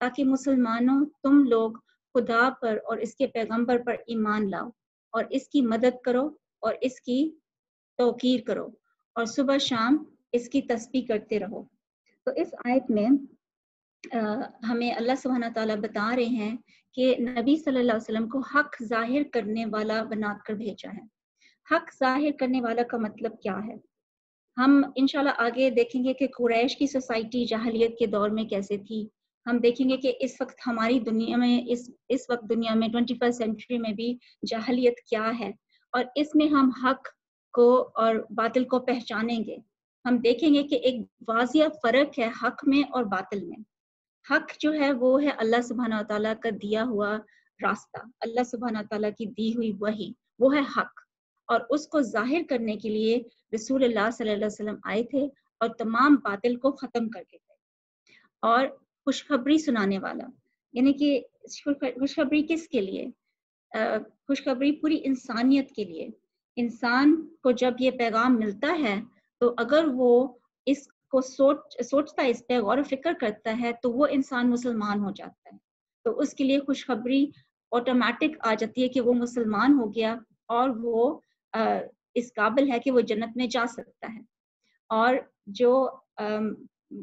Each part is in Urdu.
تاکہ مسلمانوں تم لوگ خدا پر اور اس کے پیغمبر پر ایمان لاؤ اور اس کی مدد کرو اور اس کی توقیر کرو اور صبح شام اس کی تسبیح کرتے رہو۔ تو اس آیت میں ہمیں اللہ سبحانہ تعالیٰ بتا رہے ہیں کہ نبی صلی اللہ علیہ وسلم کو حق ظاہر کرنے والا بنا کر بھیجا ہے۔ حق ظاہر کرنے والا کا مطلب کیا ہے؟ ہم انشاءاللہ آگے دیکھیں گے کہ قریش کی سوسائٹی جاہلیت کے دور میں کیسے تھی۔ ہم دیکھیں گے کہ اس وقت ہماری دنیا میں اس وقت دنیا میں 21 سینچری میں بھی جاہلیت کیا ہے، اور اس میں ہم حق کو اور باطل کو پہچانیں گے۔ ہم دیکھیں گے کہ ایک واضح فرق ہے حق میں اور باطل میں۔ حق جو ہے وہ ہے اللہ سبحانہ تعالیٰ کا دیا ہوا راستہ، اللہ سبحانہ تعالیٰ کی دی ہوئی وحی، وہ ہے حق، اور اس کو ظاہر کرنے کے لیے رسول اللہ صلی اللہ علیہ وسلم آئے تھے اور تمام باطل کو ختم کر کے گئے۔ اور خوشخبری سنانے والا، یعنی کہ خوشخبری کس کے لیے؟ خوشخبری پوری انسانیت کے لیے۔ انسان کو جب یہ پیغام ملتا ہے تو اگر وہ اس کو سوچتا ہے، اس پہ غور و فکر کرتا ہے، تو وہ انسان مسلمان ہو جاتا ہے۔ تو اس کے لیے خوشخبری آٹومیٹک آ جاتی ہے کہ وہ مسلمان ہو گیا اور وہ اس قابل ہے کہ وہ جنت میں جا سکتا ہے۔ اور جو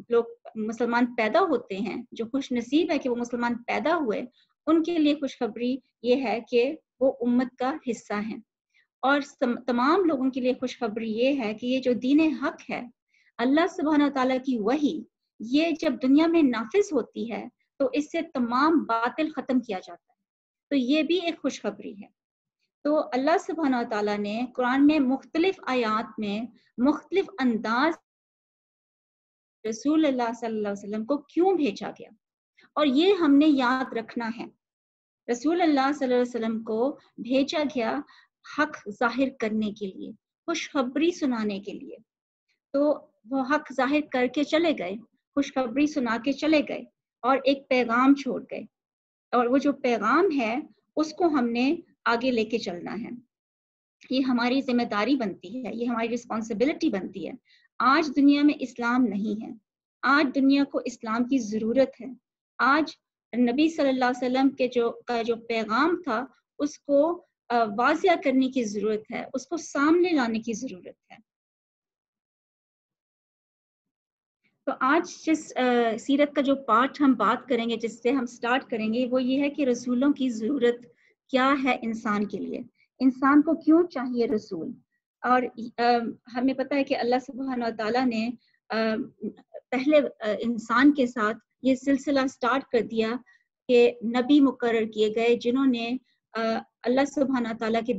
لوگ مسلمان پیدا ہوتے ہیں، جو خوش نصیب ہے کہ وہ مسلمان پیدا ہوئے، ان کے لیے خوشخبری یہ ہے کہ وہ امت کا حصہ ہیں۔ اور تمام لوگوں کے لیے خوشخبری یہ ہے کہ یہ جو دین حق ہے، اللہ سبحانہ تعالیٰ کی وحی، یہ جب دنیا میں نافذ ہوتی ہے تو اس سے تمام باطل ختم کیا جاتا ہے۔ تو یہ بھی ایک خوشخبری ہے۔ تو اللہ سبحانہ تعالیٰ نے قرآن میں مختلف آیات میں مختلف انداز رسول اللہ صلی اللہ علیہ وسلم کو کیوں بھیجا گیا، اور یہ ہم نے یاد رکھنا ہے۔ رسول اللہ صلی اللہ علیہ وسلم کو بھیجا گیا حق ظاہر کرنے کے لیے، خوشخبری سنانے کے لیے۔ تو وہ حق ظاہر کر کے چلے گئے، خوشخبری سنا کے چلے گئے اور ایک پیغام چھوڑ گئے، اور وہ جو پیغام ہے اس کو ہم نے آگے لے کے چلنا ہے۔ یہ ہماری ذمہ داری بنتی ہے، یہ ہماری رسپانسبلٹی بنتی ہے۔ آج دنیا میں اسلام نہیں ہے، آج دنیا کو اسلام کی ضرورت ہے۔ آج نبی صلی اللہ علیہ وسلم کا جو پیغام تھا اس کو واضح کرنے کی ضرورت ہے، اس کو سامنے لانے کی ضرورت ہے۔ تو آج جس سیرت کا جو پارٹ ہم بات کریں گے، جس سے ہم سٹارٹ کریں گے، وہ یہ ہے کہ رسولوں کی ضرورت کیا ہے انسان کے لیے، انسان کو کیوں چاہیے رسول۔ اور ہمیں پتہ ہے کہ اللہ سبحانہ وتعالیٰ نے پہلے انسان کے ساتھ یہ سلسلہ سٹارٹ کر دیا کہ نبی مقرر کیے گئے جنہوں نے اللہ سبحانہ تعالیٰ کے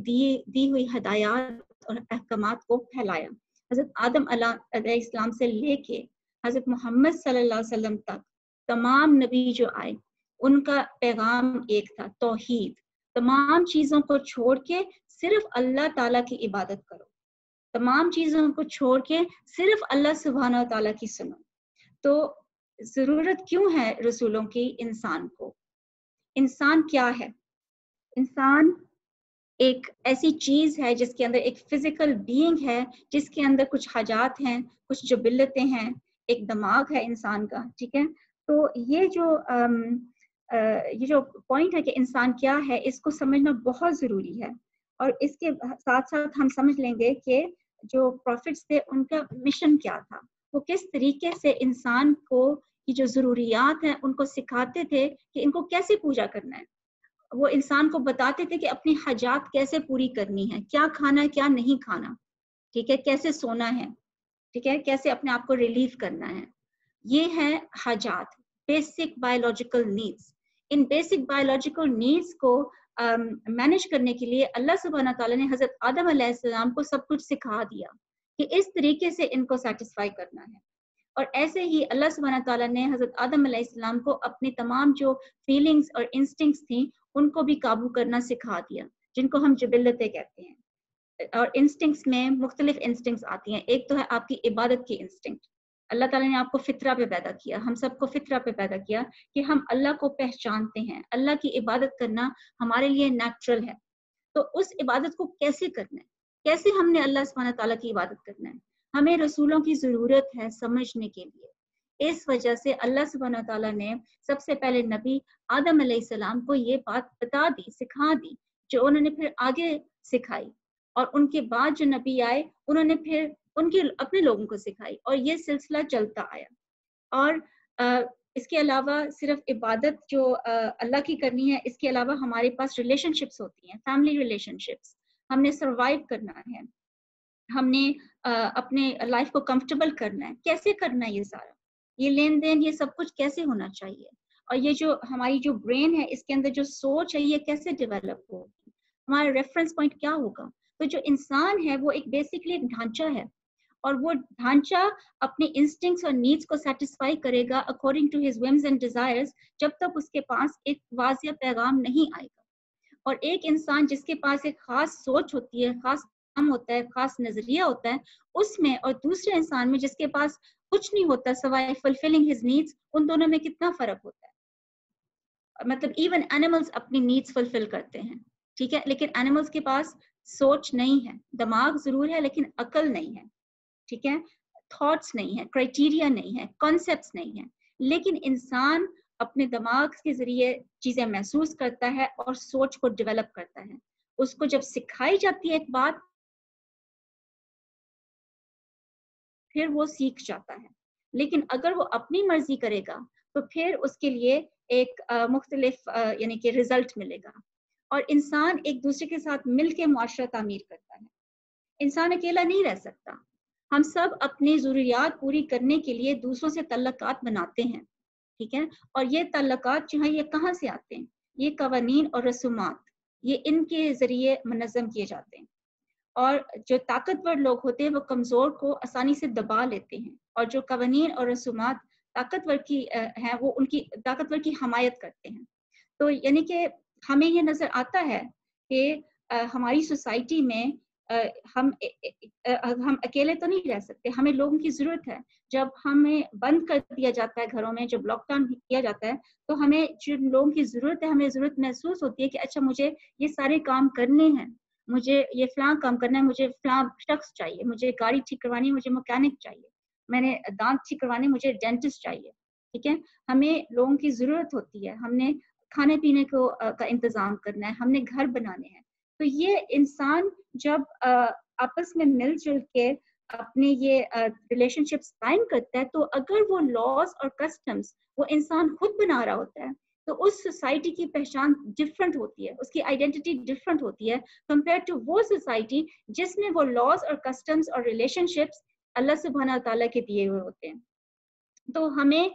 دی ہوئی ہدایات اور احکامات کو پھیلایا۔ حضرت آدم علیہ السلام سے لے کے حضرت محمد صلی اللہ علیہ وسلم تک تمام نبی جو آئے ان کا پیغام ایک تھا، توحید۔ تمام چیزوں کو چھوڑ کے صرف اللہ تعالیٰ کی عبادت کرو، تمام چیزوں کو چھوڑ کے صرف اللہ سبحانہ تعالیٰ کی سنو۔ تو ضرورت کیوں ہے رسولوں کی انسان کو؟ انسان کیا ہے؟ انسان ایک ایسی چیز ہے جس کے اندر ایک فزیکل بینگ ہے، جس کے اندر کچھ حاجات ہیں، کچھ جبلتیں ہیں، ایک دماغ ہے انسان کا، ٹھیک ہے؟ تو یہ جو پوائنٹ ہے کہ انسان کیا ہے، اس کو سمجھنا بہت ضروری ہے۔ اور اس کے ساتھ ساتھ ہم سمجھ لیں گے کہ جو پروفٹس تھے ان کا مشن کیا تھا، وہ کس طریقے سے انسان کو کی جو ضروریات ہیں ان کو سکھاتے تھے کہ ان کو کیسے پوجا کرنا ہے۔ وہ انسان کو بتاتے تھے کہ اپنی حاجات کیسے پوری کرنی ہے، کیا کھانا ہے، کیا نہیں کھانا، ٹھیک ہے، کیسے سونا ہے، ٹھیک ہے، کیسے اپنے آپ کو ریلیف کرنا ہے۔ یہ ہے حاجات، بیسک بایولوجیکل نیڈس۔ ان بیسک بایولوجیکل نیڈس کو مینیج کرنے کے لیے اللہ سبحانہ تعالیٰ نے حضرت آدم علیہ السلام کو سب کچھ سکھا دیا کہ اس طریقے سے ان کو سیٹسفائی کرنا ہے۔ اور ایسے ہی اللہ سبحانہ تعالیٰ نے حضرت آدم علیہ السلام کو اپنی تمام جو فیلنگز اور انسٹنکٹس تھیں ان کو بھی قابو کرنا سکھا دیا، جن کو ہم جبلتیں کہتے ہیں۔ اور انسٹنکٹس میں مختلف انسٹنکٹس آتی ہیں۔ ایک تو ہے آپ کی عبادت کی انسٹنکٹ۔ اللہ تعالیٰ نے آپ کو فطرہ پہ پیدا کیا، ہم سب کو فطرہ پہ پیدا کیا کہ ہم اللہ کو پہچانتے ہیں، اللہ کی عبادت کرنا ہمارے لیے نیچرل ہے۔ تو اس عبادت کو کیسے کرنا ہے، کیسے ہم نے اللہ سبحانہ تعالیٰ کی عبادت کرنا ہے؟ ہمیں رسولوں کی ضرورت ہے سمجھنے کے لیے اس وجہ سے اللہ سبحانہ تعالیٰ نے سب سے پہلے نبی آدم علیہ السلام کو یہ بات بتا دی، سکھا دی، جو انہوں نے پھر آگے سکھائی، اور ان کے بعد جو نبی آئے انہوں نے پھر ان کے اپنے لوگوں کو سکھائی، اور یہ سلسلہ چلتا آیا. اور اس کے علاوہ صرف عبادت جو اللہ کی کرنی ہے، اس کے علاوہ ہمارے پاس ریلیشن شپس ہوتی ہیں، فیملی ریلیشن شپس. ہم نے سروائیو کرنا ہے، ہم نے اپنے لائف کو کمفرٹیبل کرنا ہے. کیسے کرنا ہے یہ سارا، یہ لین دین، یہ سب کچھ کیسے ہونا چاہیے، اور یہ جو ہماری جو برین ہے اس کے اندر جو سوچ ہے یہ کیسے ڈیولپ ہوگی، ہمارا ریفرنس پوائنٹ کیا ہوگا. تو جو انسان ہے وہ ایک بیسکلی ایک ڈھانچہ ہے، اور وہ ڈھانچہ اپنے انسٹنکٹس اور نیڈس کو سیٹسفائی کرے گا according to his whims and desires, جب تک اس کے پاس ایک واضح پیغام نہیں آئے گا. اور ایک انسان جس کے پاس ایک خاص سوچ ہوتی ہے، خاص کام ہوتا ہے، خاص نظریہ ہوتا ہے، اس میں اور دوسرے انسان میں جس کے پاس کچھ نہیں ہوتا سوائے فلفلنگ ہز نیڈس، ان دونوں میں کتنا فرق ہوتا ہے. مطلب ایون اینیملز اپنی نیڈس فلفل کرتے ہیں، ٹھیک ہے، لیکن اینیملز کے پاس سوچ نہیں ہے، دماغ ضرور ہے لیکن عقل نہیں ہے، ٹھیک ہے، تھاٹس نہیں ہے، کرائٹیریا نہیں ہے، کانسیپٹس نہیں ہے. لیکن انسان اپنے دماغ کے ذریعے چیزیں محسوس کرتا ہے اور سوچ کو ڈیولپ کرتا ہے. اس کو جب سکھائی جاتی ہے ایک بات، پھر وہ سیکھ جاتا ہے. لیکن اگر وہ اپنی مرضی کرے گا تو پھر اس کے لیے ایک مختلف یعنی کہ رزلٹ ملے گا. اور انسان ایک دوسرے کے ساتھ مل کے معاشرہ تعمیر کرتا ہے، انسان اکیلا نہیں رہ سکتا. ہم سب اپنی ضروریات پوری کرنے کے لیے دوسروں سے تعلقات بناتے ہیں، ٹھیک ہے، اور یہ تعلقات جو ہیں یہ کہاں سے آتے ہیں؟ یہ قوانین اور رسومات، یہ ان کے ذریعے منظم کیے جاتے ہیں. اور جو طاقتور لوگ ہوتے ہیں وہ کمزور کو آسانی سے دبا لیتے ہیں، اور جو قوانین اور رسومات طاقتور کی ہیں وہ ان کی طاقتور کی حمایت کرتے ہیں. تو یعنی کہ ہمیں یہ نظر آتا ہے کہ ہماری سوسائٹی میں ہم اکیلے تو نہیں رہ سکتے، ہمیں لوگوں کی ضرورت ہے. جب ہمیں بند کر دیا جاتا ہے گھروں میں، جب لاک ڈاؤن کیا جاتا ہے، تو ہمیں جن لوگوں کی ضرورت ہے، ہمیں ضرورت محسوس ہوتی ہے کہ اچھا مجھے یہ سارے کام کرنے ہیں، مجھے یہ فلاں کام کرنا ہے، مجھے فلاں شخص چاہیے، مجھے گاڑی ٹھیک کروانی ہے، مجھے مکینک چاہیے، میں نے دانت ٹھیک کروانے، مجھے ڈینٹسٹ چاہیے، ٹھیک ہے. ہمیں لوگوں کی ضرورت ہوتی ہے، ہم نے کھانے پینے کو کا انتظام کرنا ہے، ہم نے گھر بنانے ہیں. تو یہ انسان جب آپس میں مل جل کے اپنے یہ ریلیشن شپس قائم کرتا ہے، تو اگر وہ لاز اور کسٹمز وہ انسان خود بنا رہا ہوتا ہے تو اس سوسائٹی کی پہچان ڈفرنٹ ہوتی ہے، اس کی آئیڈینٹی ڈفرنٹ ہوتی ہے کمپیئر ٹو وہ سوسائٹی جس میں وہ لاز اور کسٹمز اور ریلیشن شپس اللہ سبحانہ تعالیٰ کے دیے ہوئے ہوتے ہیں. تو ہمیں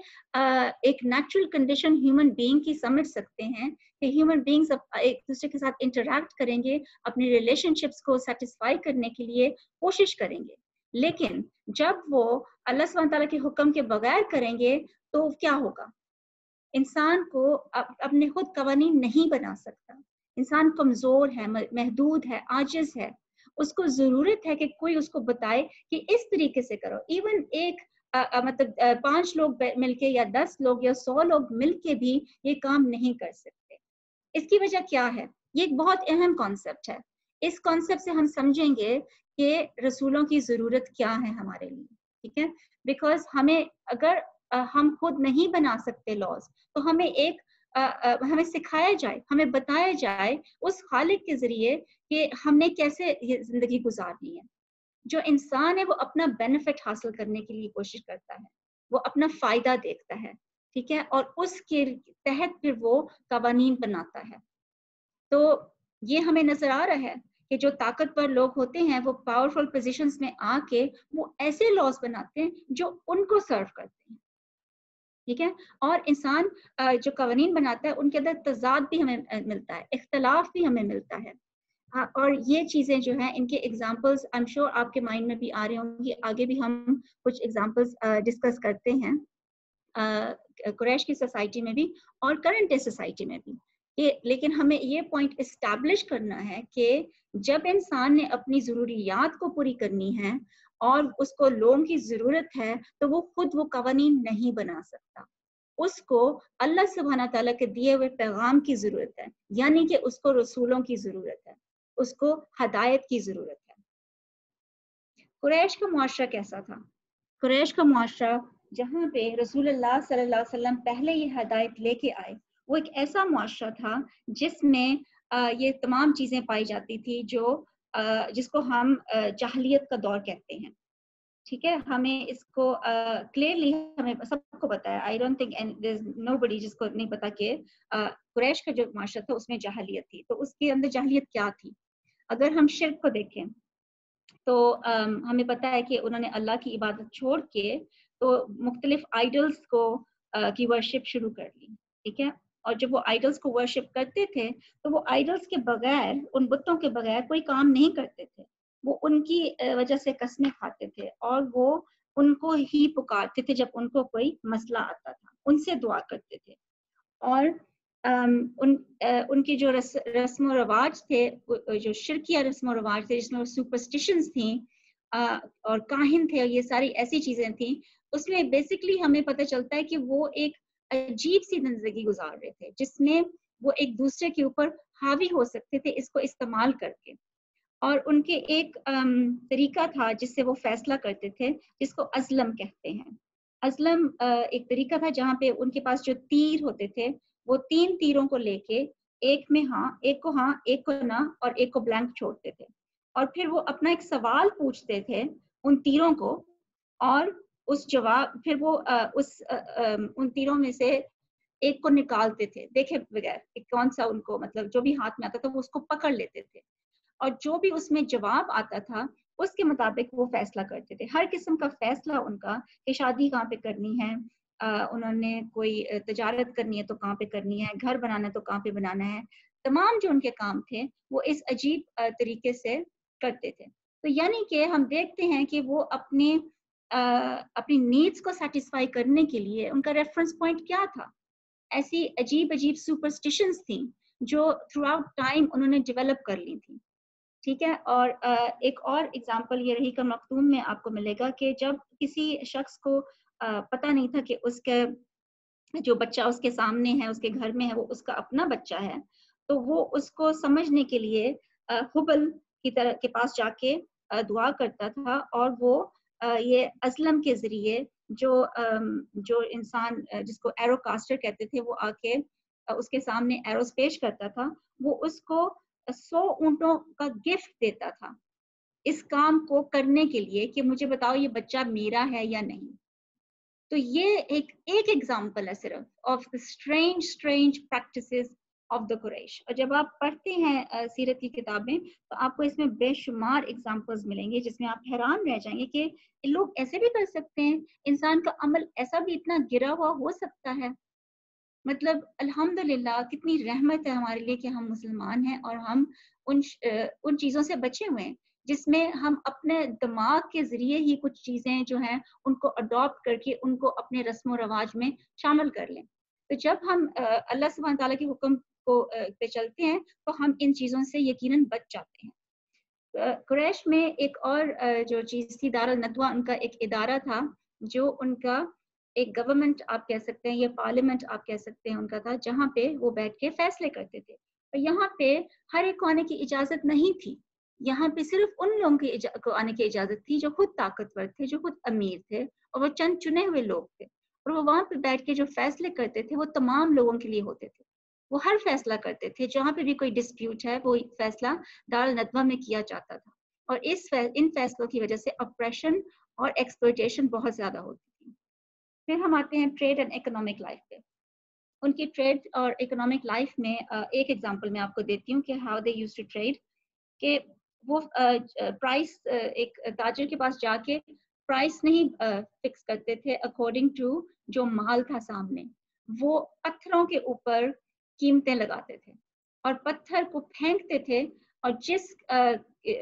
ایک نیچرل کنڈیشن ہیومن بینگ کی سمجھ سکتے ہیں کہ ہیومن بینگز ایک دوسرے کے ساتھ انٹریکٹ کریں گے، اپنی ریلیشن شپس کو سیٹسفائی کرنے کے لیے کوشش کریں گے. لیکن جب وہ اللہ سبحانہ تعالیٰ کے حکم کے بغیر کریں گے تو کیا ہوگا؟ انسان کو اپنے خود قوانین نہیں بنا سکتا. انسان کمزور ہے، محدود ہے، عاجز ہے. اس کو ضرورت ہے کہ کوئی اس کو بتائے کہ اس طریقے سے کرو. ایون ایک مطلب 5 لوگ مل کے یا 10 لوگ یا 100 لوگ مل کے بھی یہ کام نہیں کر سکتے. اس کی وجہ کیا ہے؟ یہ ایک بہت اہم کانسیپٹ ہے. اس کانسیپٹ سے ہم سمجھیں گے کہ رسولوں کی ضرورت کیا ہے ہمارے لیے، ٹھیک ہے. بیکاز ہمیں اگر ہم خود نہیں بنا سکتے لاز، تو ہمیں ہمیں سکھایا جائے، ہمیں بتایا جائے اس خالق کے ذریعے کہ ہم نے کیسے یہ زندگی گزارنی ہے. جو انسان ہے وہ اپنا بینیفٹ حاصل کرنے کے لیے کوشش کرتا ہے، وہ اپنا فائدہ دیکھتا ہے، ٹھیک ہے، اور اس کے تحت پھر وہ قوانین بناتا ہے. تو یہ ہمیں نظر آ رہا ہے کہ جو طاقتور لوگ ہوتے ہیں وہ پاورفل پوزیشنز میں آ کے وہ ایسے لاز بناتے ہیں جو ان کو سرو کرتے ہیں، ٹھیک ہے. اور انسان جو قوانین بناتا ہے ان کے اندر تضاد بھی ہمیں ملتا ہے، اختلاف بھی ہمیں ملتا ہے. اور یہ چیزیں جو ہیں ان کے ایگزامپلس آئی ایم شیور آپ کے مائنڈ میں بھی آ رہے ہوں گی. آگے بھی ہم کچھ ایگزامپلس ڈسکس کرتے ہیں قریش کی سوسائٹی میں بھی اور کرنٹ ڈے سوسائٹی میں بھی. لیکن ہمیں یہ پوائنٹ اسٹیبلش کرنا ہے کہ جب انسان نے اپنی ضروریات کو پوری کرنی ہے اور اس کو لوگوں کی ضرورت ہے تو وہ خود وہ قوانین نہیں بنا سکتا. اس کو اللہ سبحانہ تعالیٰ کے دیے ہوئے پیغام کی ضرورت ہے، یعنی کہ اس کو رسولوں کی ضرورت ہے، اس کو ہدایت کی ضرورت ہے. قریش کا معاشرہ کیسا تھا؟ قریش کا معاشرہ جہاں پہ رسول اللہ صلی اللہ علیہ وسلم پہلے یہ ہدایت لے کے آئے، وہ ایک ایسا معاشرہ تھا جس میں یہ تمام چیزیں پائی جاتی تھی جو جس کو ہم جاہلیت کا دور کہتے ہیں. ٹھیک ہے، ہمیں اس کو کلیئرلی ہمیں سب کو پتا ہے. آئی ڈونٹ تھنک نو بڈی جس کو نہیں پتا کہ قریش کا جو معاشرہ تھا اس میں جاہلیت تھی. تو اس کے اندر جاہلیت کیا تھی؟ اگر ہم شرک کو دیکھیں تو ہمیں پتا ہے کہ انہوں نے اللہ کی عبادت چھوڑ کے تو مختلف آئیڈلس کو کی ورشپ شروع کر لی. ٹھیک ہے، اور جب وہ آئیڈلس کو ورشپ کرتے تھے تو وہ آئیڈلس کے بغیر، ان بتوں کے بغیر کوئی کام نہیں کرتے تھے. وہ ان کی وجہ سے قسمیں کھاتے تھے اور وہ ان کو ہی پکارتے تھے جب ان کو کوئی مسئلہ آتا تھا، ان سے دعا کرتے تھے. اور ان کی جو رسم و رواج تھے، جو شرکیہ رسم و رواج تھے جس میں سپرسٹیشنز تھیں اور کاہن تھے، یہ ساری ایسی چیزیں تھیں. اس میں بیسکلی ہمیں پتہ چلتا ہے کہ وہ ایک عجیب سی زندگی گزار رہے تھے جس میں وہ ایک دوسرے کے اوپر حاوی ہو سکتے تھے اس کو استعمال کر کے. اور ان کے ایک طریقہ تھا جس سے وہ فیصلہ کرتے تھے، جس کو ازلم کہتے ہیں. ازلم ایک طریقہ تھا جہاں پہ ان کے پاس جو تیر ہوتے تھے وہ 3 تیروں کو لے کے ایک میں ہاں، ایک کو ہاں، ایک کو نہ اور ایک کو بلینک چھوڑتے تھے. اور پھر وہ اپنا ایک سوال پوچھتے تھے ان تیروں کو، اور اس جواب پھر وہ ان تیروں میں سے ایک کو نکالتے تھے دیکھے بغیر کہ کون سا ان کو مطلب جو بھی ہاتھ میں آتا تھا وہ اس کو پکڑ لیتے تھے، اور جو بھی اس میں جواب آتا تھا اس کے مطابق وہ فیصلہ کرتے تھے. ہر قسم کا فیصلہ ان کا کہ شادی کہاں پہ کرنی ہے، انہوں نے کوئی تجارت کرنی ہے تو کہاں پہ کرنی ہے، گھر بنانا ہے تو کہاں پہ بنانا ہے، تمام جو ان کے کام تھے وہ اس عجیب طریقے سے کرتے تھے. تو یعنی کہ ہم دیکھتے ہیں کہ وہ اپنی نیڈس کو سیٹسفائی کرنے کے لیے ان کا ریفرنس پوائنٹ کیا تھا؟ ایسی عجیب عجیب سپرسٹیشنز تھیں جو تھرو آؤٹ ٹائم انہوں نے ڈیولپ کر لی تھیں. ٹھیک ہے، اور ایک اور اگزامپل یہ رہی کا مختوم میں آپ کو ملے گا کہ جب کسی شخص کو پتہ نہیں تھا کہ اس کے جو بچہ اس کے سامنے ہے، اس کے گھر میں ہے، وہ اس کا اپنا بچہ ہے، تو وہ اس کو سمجھنے کے لیے حبل کے پاس جا کے دعا کرتا تھا، اور وہ یہ ازلم کے ذریعے جو انسان جس کو ایرو کاسٹر کہتے تھے وہ آ کے اس کے سامنے ایروز پیش کرتا تھا، وہ اس کو 100 اونٹوں کا گفٹ دیتا تھا اس کام کو کرنے کے لیے کہ مجھے بتاؤ یہ بچہ میرا ہے یا نہیں. تو یہ ایک ایگزامپل ہے صرف of the strange practices of the Quraysh. اور جب آپ پڑھتے ہیں سیرت کی کتابیں تو آپ کو اس میں بے شمار ایگزامپلز ملیں گے جس میں آپ حیران رہ جائیں گے کہ لوگ ایسے بھی کر سکتے ہیں، انسان کا عمل ایسا بھی اتنا گرا ہوا ہو سکتا ہے. مطلب الحمدللہ کتنی رحمت ہے ہمارے لیے کہ ہم مسلمان ہیں اور ہم ان چیزوں سے بچے ہوئے ہیں جس میں ہم اپنے دماغ کے ذریعے ہی کچھ چیزیں جو ہیں ان کو اڈاپٹ کر کے ان کو اپنے رسم و رواج میں شامل کر لیں. تو جب ہم اللہ سبحانہ تعالیٰ کے حکم کو پہ چلتے ہیں تو ہم ان چیزوں سے یقیناً بچ جاتے ہیں. قریش میں ایک اور جو چیز تھی، دار الندوہ ان کا ایک ادارہ تھا جو ان کا ایک گورنمنٹ آپ کہہ سکتے ہیں یا پارلیمنٹ آپ کہہ سکتے ہیں ان کا تھا، جہاں پہ وہ بیٹھ کے فیصلے کرتے تھے. اور یہاں پہ ہر ایک کو آنے کی اجازت نہیں تھی، یہاں پہ صرف ان لوگوں کو آنے کی اجازت تھی جو خود طاقتور تھے، جو خود امیر تھے، اور وہ چند چنے ہوئے لوگ تھے. اور وہ وہاں پہ بیٹھ کے جو فیصلے کرتے تھے وہ تمام لوگوں کے لیے ہوتے تھے. وہ ہر فیصلہ کرتے تھے، جہاں پہ بھی کوئی ڈسپیوٹ ہے وہ فیصلہ دار الندوہ میں کیا جاتا تھا. اور ان فیصلوں کی وجہ سے اپریشن اور ایکسپلوٹیشن بہت زیادہ ہوتی تھی. پھر ہم آتے ہیں ٹریڈ اینڈ اکنامک لائف پہ. ان کی ٹریڈ اور اکنامک لائف میں ایک ایگزامپل میں آپ کو دیتی ہوں کہ how they use to trade. کہ وہ پرائس ایک تاجر کے پاس جا کے پرائس نہیں فکس کرتے تھے اکارڈنگ ٹو جو مال تھا سامنے، وہ پتھروں کے اوپر قیمتیں لگاتے تھے اور پتھر کو پھینکتے تھے، اور جس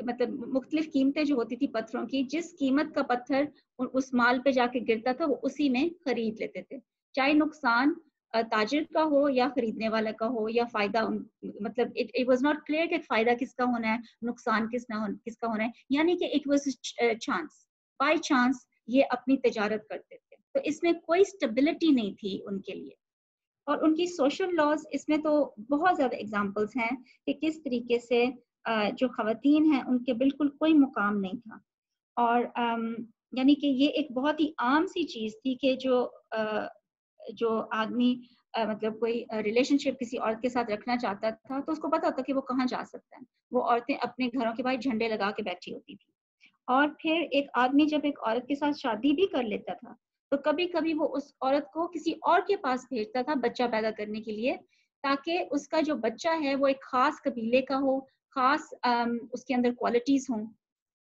مطلب مختلف قیمتیں جو ہوتی تھی پتھروں کی، جس قیمت کا پتھر اس مال پہ جا کے گرتا تھا وہ اسی میں خرید لیتے تھے، چاہے نقصان تاجر کا ہو یا خریدنے والا کا ہو یا فائدہ. مطلب it was not clear کہ فائدہ کس کا ہونا ہے، نقصان کس کا ہونا ہے، یعنی کہ it was chance, by chance یہ اپنی تجارت کرتے تھے. تو اس میں کوئی اسٹیبلٹی نہیں تھی ان کے لیے. اور ان کی سوشل لاز اس میں تو بہت زیادہ ایگزامپلس ہیں کہ کس طریقے سے جو خواتین ہیں ان کے بالکل کوئی مقام نہیں تھا. اور یعنی کہ یہ ایک بہت ہی عام سی چیز تھی کہ جو آدمی مطلب کوئی ریلیشن شپ کسی عورت کے ساتھ رکھنا چاہتا تھا تو اس کو پتا ہوتا کہ وہ کہاں جا سکتا ہے. وہ عورتیں اپنے گھروں کے باہر جھنڈے لگا کے بیٹھی ہوتی تھی. اور پھر ایک آدمی جب ایک عورت کے ساتھ شادی بھی کر لیتا تھا تو کبھی کبھی وہ اس عورت کو کسی اور کے پاس بھیجتا تھا بچہ پیدا کرنے کے لیے, تاکہ اس کا جو بچہ ہے وہ ایک خاص قبیلے کا ہو, خاص اس کے اندر کوالٹیز ہوں.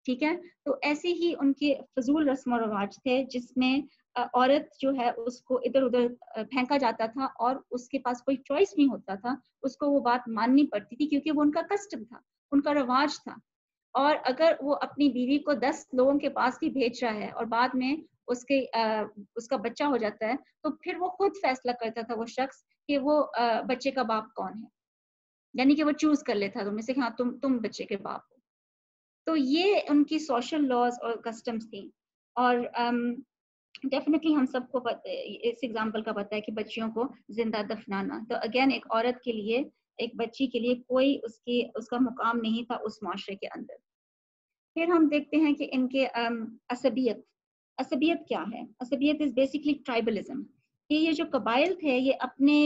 ٹھیک ہے, تو ایسے ہی ان کے فضول رسم و رواج تھے جس میں عورت جو ہے اس کو ادھر ادھر پھینکا جاتا تھا اور اس کے پاس کوئی چوائس نہیں ہوتا تھا, اس کو وہ بات ماننی پڑتی تھی کیونکہ وہ ان کا کسٹم تھا, ان کا رواج تھا. اور اگر وہ اپنی بیوی کو 10 لوگوں کے پاس بھی بھیج رہا ہے اور بعد میں اس کا بچہ ہو جاتا ہے تو پھر وہ خود فیصلہ کرتا تھا وہ شخص کہ وہ بچے کا باپ کون ہے, یعنی کہ وہ چوز کر لیتا تھا ان میں سے کہ ہاں تم بچے کے باپ ہو. تو یہ ان کی سوشل لاز اور کسٹمز تھیں. اور ڈیفینیٹلی ہم سب کو اس ایگزامپل کا پتہ ہے کہ بچیوں کو زندہ دفنانا, تو اگین ایک عورت کے لیے, ایک بچی کے لیے کوئی اس کا مقام نہیں تھا اس معاشرے کے اندر. پھر ہم دیکھتے ہیں کہ ان کے عصبیت کیا ہے. عصبیت از بیسکلی ٹرائبلزم, کہ یہ جو قبائل تھے یہ اپنے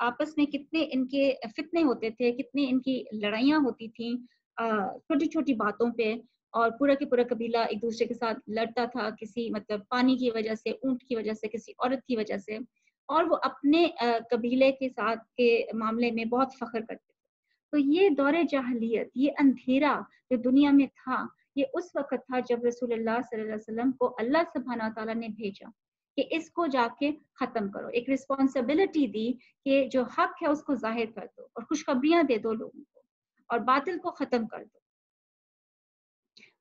آپس میں کتنے ان کے فتنے ہوتے تھے, کتنے ان کی لڑائیاں ہوتی تھیں چھوٹی چھوٹی باتوں پہ, اور پورا کے پورا قبیلہ ایک دوسرے کے ساتھ لڑتا تھا کسی مطلب پانی کی وجہ سے, اونٹ کی وجہ سے, کسی عورت کی وجہ سے, اور وہ اپنے قبیلے کے ساتھ کے معاملے میں بہت فخر کرتے تھے. تو یہ دور جاہلیت, یہ اندھیرا جو دنیا میں تھا, یہ اس وقت تھا جب رسول اللہ صلی اللہ علیہ وسلم کو اللہ سبحانہ تعالیٰ نے بھیجا کہ اس کو جا کے ختم کرو. ایک رسپانسبلٹی دی کہ جو حق ہے اس کو ظاہر کر دو اور خوشخبریاں دے دو لوگوں کو اور باطل کو ختم کر دو.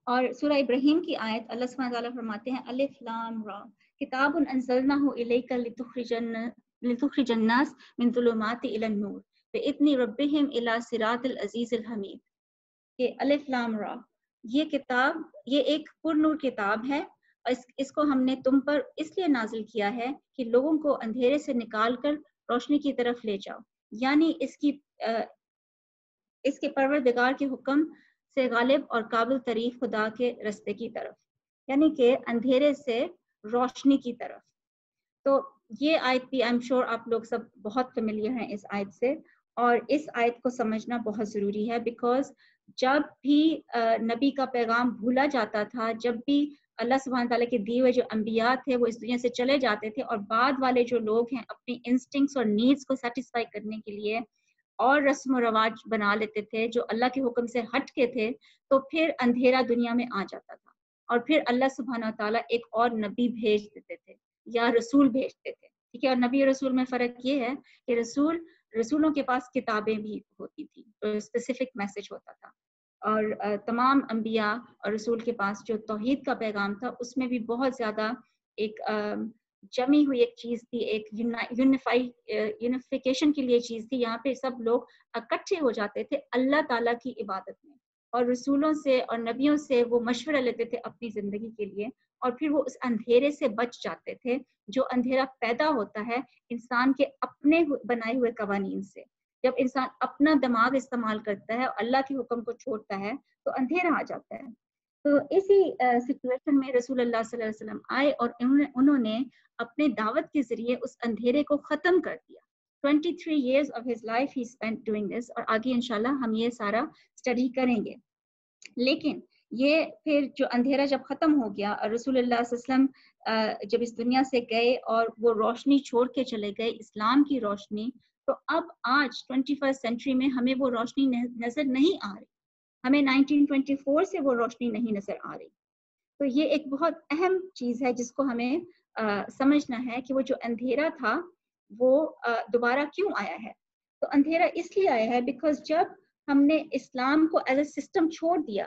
اور سورہ ابراہیم کی آیت اللہ سبحانہ تعالیٰ فرماتے ہیں الف لام را کتاب انزلناہ الیک لتخرج الناس من ظلمات الی النور باذن ربہم الی صراط العزیز الحمید. کہ الف لام را, یہ کتاب, یہ ایک پر نور کتاب ہے, اور اس کو ہم نے تم پر اس لیے نازل کیا ہے کہ لوگوں کو اندھیرے سے نکال کر روشنی کی طرف لے جاؤ, یعنی اس کے پروردگار کے حکم سے غالب اور قابل تعریف خدا کے رستے کی طرف, یعنی کہ اندھیرے سے روشنی کی طرف. تو یہ آیت بھی I'm sure آپ لوگ سب بہت فیملیئر ہیں اس آیت سے, اور اس آیت کو سمجھنا بہت ضروری ہے بیکاز جب بھی نبی کا پیغام بھولا جاتا تھا, جب بھی اللہ سبحانہ تعالیٰ کے دیے ہوئے جو انبیاء تھے وہ اس دنیا سے چلے جاتے تھے, اور بعد والے جو لوگ ہیں اپنی انسٹنکٹس اور نیڈس کو سیٹسفائی کرنے کے لیے اور رسم و رواج بنا لیتے تھے جو اللہ کے حکم سے ہٹ کے تھے, تو پھر اندھیرا دنیا میں آ جاتا تھا, اور پھر اللہ سبحانہ تعالیٰ ایک اور نبی بھیج دیتے تھے یا رسول بھیجتے تھے. ٹھیک ہے, اور نبی اور رسول میں فرق یہ ہے کہ رسولوں کے پاس کتابیں بھی ہوتی تھی, اسپیسیفک میسج ہوتا تھا, اور تمام انبیاء اور رسول کے پاس جو توحید کا پیغام تھا اس میں بھی بہت زیادہ ایک جمی ہوئی ایک چیز تھی, ایک یونیفیکیشن کے لیے چیز تھی. یہاں پہ سب لوگ اکٹھے ہو جاتے تھے اللہ تعالیٰ کی عبادت میں, اور رسولوں سے اور نبیوں سے وہ مشورہ لیتے تھے اپنی زندگی کے لیے, اور پھر وہ اس اندھیرے سے بچ جاتے تھے جو اندھیرا پیدا ہوتا ہے انسان کے اپنے بنائے ہوئے قوانین سے. جب انسان اپنا دماغ استعمال کرتا ہے اور اللہ کے حکم کو چھوڑتا ہے تو اندھیرا آ جاتا ہے. تو اسی سچویشن میں رسول اللہ صلی اللہ علیہ وسلم آئے اور انہوں نے اپنے دعوت کے ذریعے اس اندھیرے کو ختم کر دیا. 23 years of his life he spent doing this, اور آگے انشاءاللہ ہم یہ سارا اسٹڈی کریں گے. لیکن یہ پھر جو اندھیرا جب ختم ہو گیا اور رسول اللہ صلی اللہ علیہ وسلم جب اس دنیا سے گئے اور وہ روشنی چھوڑ کے چلے گئے, اسلام کی روشنی, تو اب آج 21st سینچری میں ہمیں وہ روشنی نظر نہیں آ رہی, ہمیں 1924 سے وہ روشنی نہیں نظر آ رہی. تو یہ ایک بہت اہم چیز ہے جس کو ہمیں سمجھنا ہے کہ وہ جو اندھیرا تھا وہ دوبارہ کیوں آیا ہے. تو اندھیرا اس لیے آیا ہے بیکاز جب ہم نے اسلام کو ایز اے سسٹم چھوڑ دیا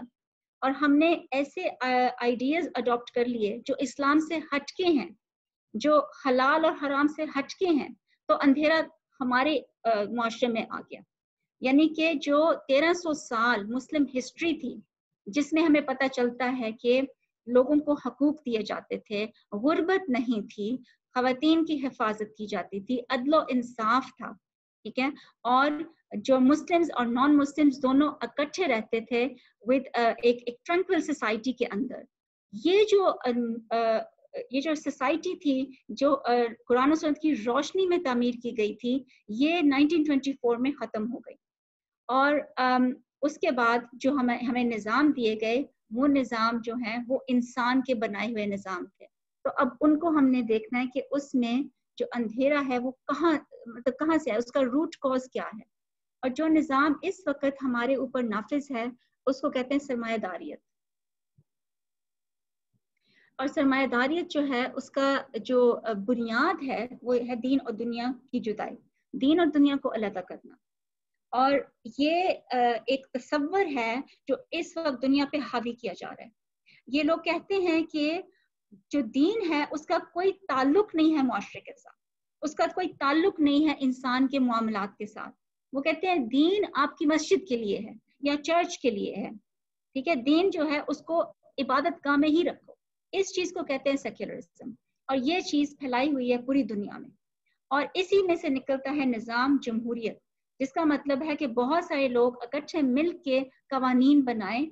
اور ہم نے ایسے آئیڈیاز اڈاپٹ کر لیے جو اسلام سے ہٹ کے ہیں, جو حلال اور حرام سے ہٹ کے ہیں, تو اندھیرا ہمارے معاشرے میں آ گیا. یعنی کہ جو 1300 سال مسلم ہسٹری تھی جس میں ہمیں پتہ چلتا ہے کہ لوگوں کو حقوق دیے جاتے تھے, غربت نہیں تھی, خواتین کی حفاظت کی جاتی تھی, عدل و انصاف تھا, ٹھیک ہے, اور جو مسلمز اور نان مسلمز دونوں اکٹھے رہتے تھے ود ایک ٹرانکول سوسائٹی کے اندر. یہ جو سوسائٹی تھی جو قرآن و سنت کی روشنی میں تعمیر کی گئی تھی، یہ 1924 میں ختم ہو گئی. اور اس کے بعد جو ہمیں نظام دیے گئے، وہ نظام جو ہیں وہ انسان کے بنائے ہوئے نظام تھے. تو اب ان کو ہم نے دیکھنا ہے کہ اس میں جو اندھیرا ہے وہ کہاں سے ہے، اس کا روٹ کاز کیا ہے. اور جو نظام اس وقت ہمارے اوپر نافذ ہے اس کو کہتے ہیں سرمایہ داریت. اور سرمایہ داریت جو ہے اس کا جو بنیاد ہے وہ ہے دین اور دنیا کی جدائی، دین اور دنیا کو علیحدہ کرنا. اور یہ ایک تصور ہے جو اس وقت دنیا پہ حاوی کیا جا رہا ہے. یہ لوگ کہتے ہیں کہ جو دین ہے اس کا کوئی تعلق نہیں ہے معاشرے کے ساتھ، اس کا کوئی تعلق نہیں ہے انسان کے معاملات کے ساتھ. وہ کہتے ہیں دین آپ کی مسجد کے لیے ہے یا چرچ کے لیے ہے، ٹھیک ہے، دین جو ہے اس کو عبادت گاہ میں ہی رکھو. اس چیز کو کہتے ہیں سیکولرزم، اور یہ چیز پھیلائی ہوئی ہے پوری دنیا میں. اور اسی میں سے نکلتا ہے نظام جمہوریت، جس کا مطلب ہے کہ بہت سارے لوگ اکٹھے مل کے قوانین بنائیں،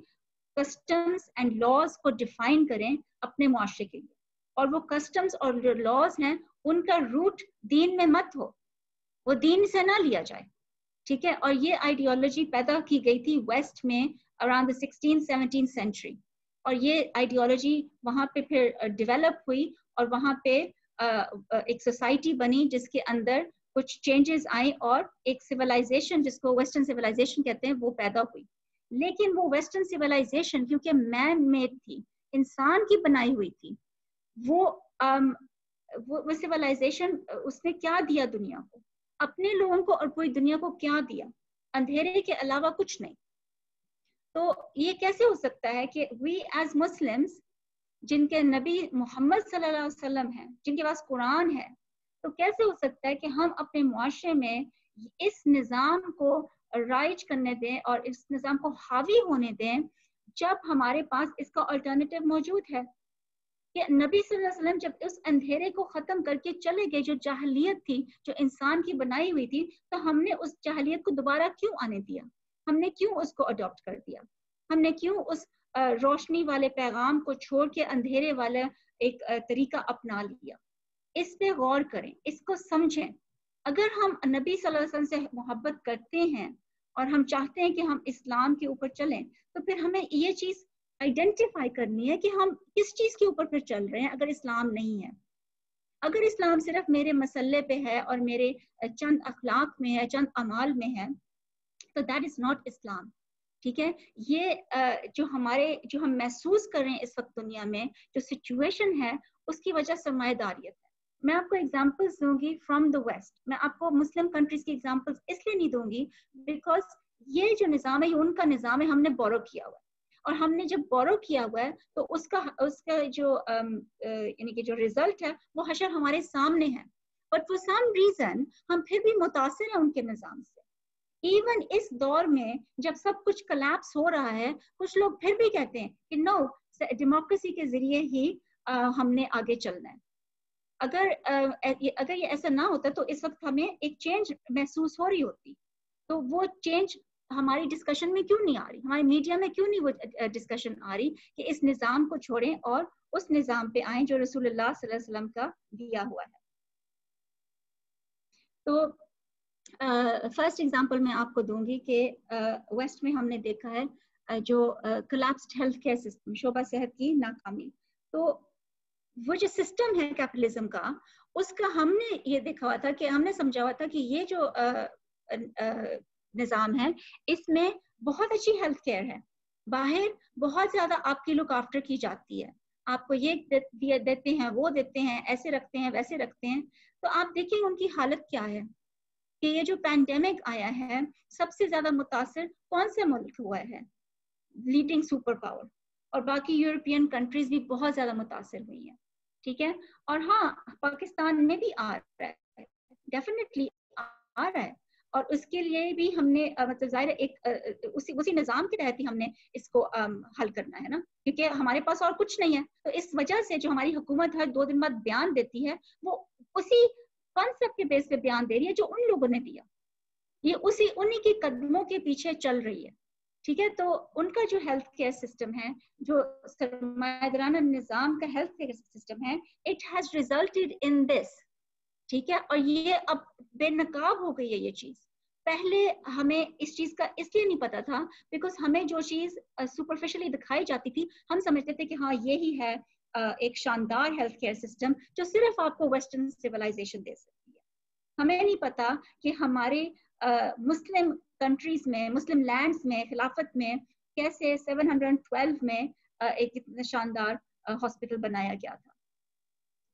کسٹمز اینڈ لاز کو ڈیفائن کریں اپنے معاشرے کے لیے. اور وہ کسٹمز اور جو لاز ہیں ان کا روٹ دین میں مت ہو، وہ دین سے نہ لیا جائے، ٹھیک ہے. اور یہ آئیڈیالوجی پیدا کی گئی تھی ویسٹ میں اراؤنڈ the 16th-17th century. اور یہ آئیڈیالوجی وہاں پہ پھر ڈیولپ ہوئی اور وہاں پہ ایک سوسائٹی بنی جس کے اندر کچھ چینجز آئیں اور ایک سیولائزیشن جس کو ویسٹرن سیولائزیشن کہتے ہیں وہ پیدا ہوئی. لیکن وہ ویسٹرن سیولائزیشن کیونکہ مین میڈ تھی، انسان کی بنائی ہوئی تھی، وہ سیولائزیشن اس نے کیا دیا دنیا کو، اپنے لوگوں کو اور پوری دنیا کو کیا دیا؟ اندھیرے کے علاوہ کچھ نہیں. تو یہ کیسے ہو سکتا ہے کہ وی ایز مسلمس جن کے نبی محمد صلی اللہ علیہ وسلم ہیں، جن کے پاس قرآن ہے، تو کیسے ہو سکتا ہے کہ ہم اپنے معاشرے میں اس نظام کو رائج کرنے دیں اور اس نظام کو حاوی ہونے دیں جب ہمارے پاس اس کا الٹرنیٹیو موجود ہے؟ کہ نبی صلی اللہ علیہ وسلم جب اس اندھیرے کو ختم کر کے چلے گئے، جو جاہلیت تھی جو انسان کی بنائی ہوئی تھی، تو ہم نے اس جاہلیت کو دوبارہ کیوں آنے دیا؟ ہم نے کیوں اس کو اڈاپٹ کر دیا؟ ہم نے کیوں اس روشنی والے پیغام کو چھوڑ کے اندھیرے والا ایک طریقہ اپنا لیا؟ اس پہ غور کریں، اس کو سمجھیں. اگر ہم نبی صلی اللہ علیہ وسلم سے محبت کرتے ہیں اور ہم چاہتے ہیں کہ ہم اسلام کے اوپر چلیں، تو پھر ہمیں یہ چیز آئیڈینٹیفائی کرنی ہے کہ ہم کس چیز کے اوپر پھر چل رہے ہیں. اگر اسلام نہیں ہے، اگر اسلام صرف میرے مسئلے پہ ہے اور میرے چند اخلاق میں ہے، چند اعمال میں ہے، تو دیٹ از ناٹ اسلام. ٹھیک ہے، یہ جو ہم محسوس کر رہے ہیں اس وقت دنیا میں جو سچویشن ہے، اس کی وجہ سرمایہ داریت ہے. میں آپ کو ایگزامپلس دوں گی فرام دا ویسٹ. میں آپ کو مسلم کنٹریز کی ایگزامپلس اس لیے نہیں دوں گی بیکاز یہ جو نظام ہے یہ ان کا نظام ہے، ہم نے بورو کیا ہوا ہے. اور ہم نے جب بورو کیا ہوا ہے تو اس کا جو یعنی کہ جو ریزلٹ ہے وہ حشر ہمارے سامنے ہے. بٹ فار سم ریزن ہم پھر بھی متاثر ہیں ان کے نظام سے. ایون اس دور میں جب سب کچھ کلیپس ہو رہا ہے، کچھ لوگ پھر بھی کہتے ہیں کہ نو، ڈیموکریسی کے ذریعے ہی ہم نے آگے چلنا ہے. اگر یہ ایسا نہ ہوتا تو اس وقت ہمیں ایک چینج محسوس ہو رہی ہوتی. تو وہ چینج ہماری ڈسکشن میں کیوں نہیں آ رہی؟ ہمارے میڈیا میں کیوں نہیں وہ ڈسکشن آ رہی کہ اس نظام کو چھوڑیں اور اس نظام پہ آئیں جو رسول اللہ صلی اللہ علیہ وسلم کا دیا ہوا ہے. تو فرسٹ ایگزامپل میں آپ کو دوں گی کہ ویسٹ میں ہم نے دیکھا ہے جو کلیپسڈ ہیلتھ کیئر سسٹم، شعبہ صحت کی ناکامی. تو وہ جو سسٹم ہے کیپٹلزم کا، اس کا ہم نے یہ دیکھا ہوا تھا کہ ہم نے سمجھا ہوا تھا کہ یہ جو نظام ہے اس میں بہت اچھی ہیلتھ کیئر ہے، باہر بہت زیادہ آپ کی لک آفٹر کی جاتی ہے، آپ کو یہ دیتے ہیں، وہ دیتے ہیں، ایسے رکھتے ہیں، ویسے رکھتے ہیں. تو آپ دیکھیں ان کی حالت کیا ہے کہ یہ جو پینڈیمک آیا ہے سب سے زیادہ متاثر کون سے ملک ہوا ہے؟ Leading super power. اور باقی یورپین کنٹریز بھی بہت زیادہ متاثر ہوئی ہیں. ٹھیک ہے، اور ہاں پاکستان میں بھی آ رہا ہے، ڈیفینیٹلی آ رہا ہے. اور اس کے لیے بھی ہم نے مطلب ظاہر ایک اسی نظام کے تحت ہی ہم نے اس کو حل کرنا ہے نا، کیونکہ ہمارے پاس اور کچھ نہیں ہے. تو اس وجہ سے جو ہماری حکومت ہر 2 دن بعد بیان دیتی ہے وہ اسی کانسیپٹ کے بیس پہ بیان دے رہی ہے جو ان لوگوں نے دیا. یہ انہی کے قدموں کے پیچھے چل رہی ہے. ٹھیک ہے. تو ان کا جو ہیلتھ کیئر سسٹم ہے, جو سرمایہ نظام کا ہیلتھ کیئر سسٹم ہے, اٹ ہیز ریزلٹیڈ ان دس. ٹھیک ہے, اور یہ اب بے نقاب ہو گئی ہے یہ چیز. پہلے ہمیں اس چیز کا اس لیے نہیں پتا تھا بیکاز ہمیں جو چیز سپرفیشلی دکھائی جاتی تھی ہم سمجھتے تھے کہ ہاں یہی ہے ایک شاندار ہیلتھ کیئر سسٹم جو صرف آپ کو ویسٹرن سویلائزیشن دے سکتی ہے. ہمیں نہیں پتا کہ ہمارے مسلم کنٹریز میں, مسلم لینڈز میں, خلافت میں کیسے 712 میں ایک اتنا شاندار ہاسپٹل بنایا گیا تھا.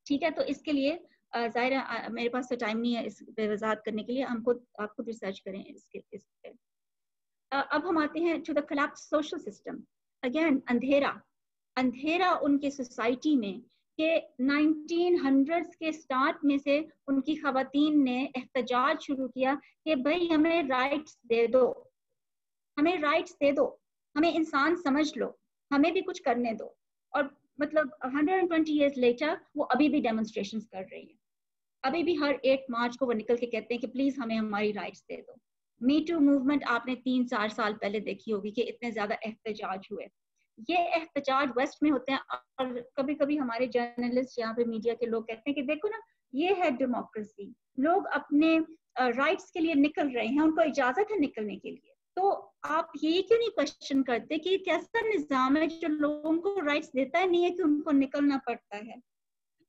ٹھیک ہے, تو اس کے لیے ظاہر میرے پاس تو ٹائم نہیں ہے اس پہ وضاحت کرنے کے لیے, آپ خود ریسرچ کریں اس پہ. اب ہم آتے ہیں to the collapse social system. Again اندھیرا ان کے سوسائٹی میں کہ 1900s کے سٹارٹ میں سے ان کی خواتین نے احتجاج شروع کیا کہ بھائی ہمیں رائٹس دے دو, ہمیں رائٹس دے دو, ہمیں انسان سمجھ لو, ہمیں بھی کچھ کرنے دو. اور مطلب 120 years later وہ ابھی بھی ڈیمونسٹریشنز کر رہی ہیں. ابھی بھی ہر 8 مارچ کو وہ نکل کے کہتے ہیں کہ پلیز ہمیں ہماری رائٹس دے دو. می ٹو موومنٹ آپ نے 3-4 سال پہلے دیکھی ہوگی کہ اتنے زیادہ احتجاج ہوئے. یہ احتجاج ویسٹ میں ہوتے ہیں اور کبھی کبھی ہمارے جرنلسٹ یہاں پہ میڈیا کے لوگ کہتے ہیں کہ دیکھو نا یہ ہے ڈیموکریسی, لوگ اپنے رائٹس کے لیے نکل رہے ہیں, ان کو اجازت ہے نکلنے کے لیے. تو آپ یہ کیوں نہیں کوشچن کرتے کہ کیسا نظام ہے جو لوگوں کو رائٹس دیتا ہے نہیں ہے کہ ان کو نکلنا پڑتا ہے,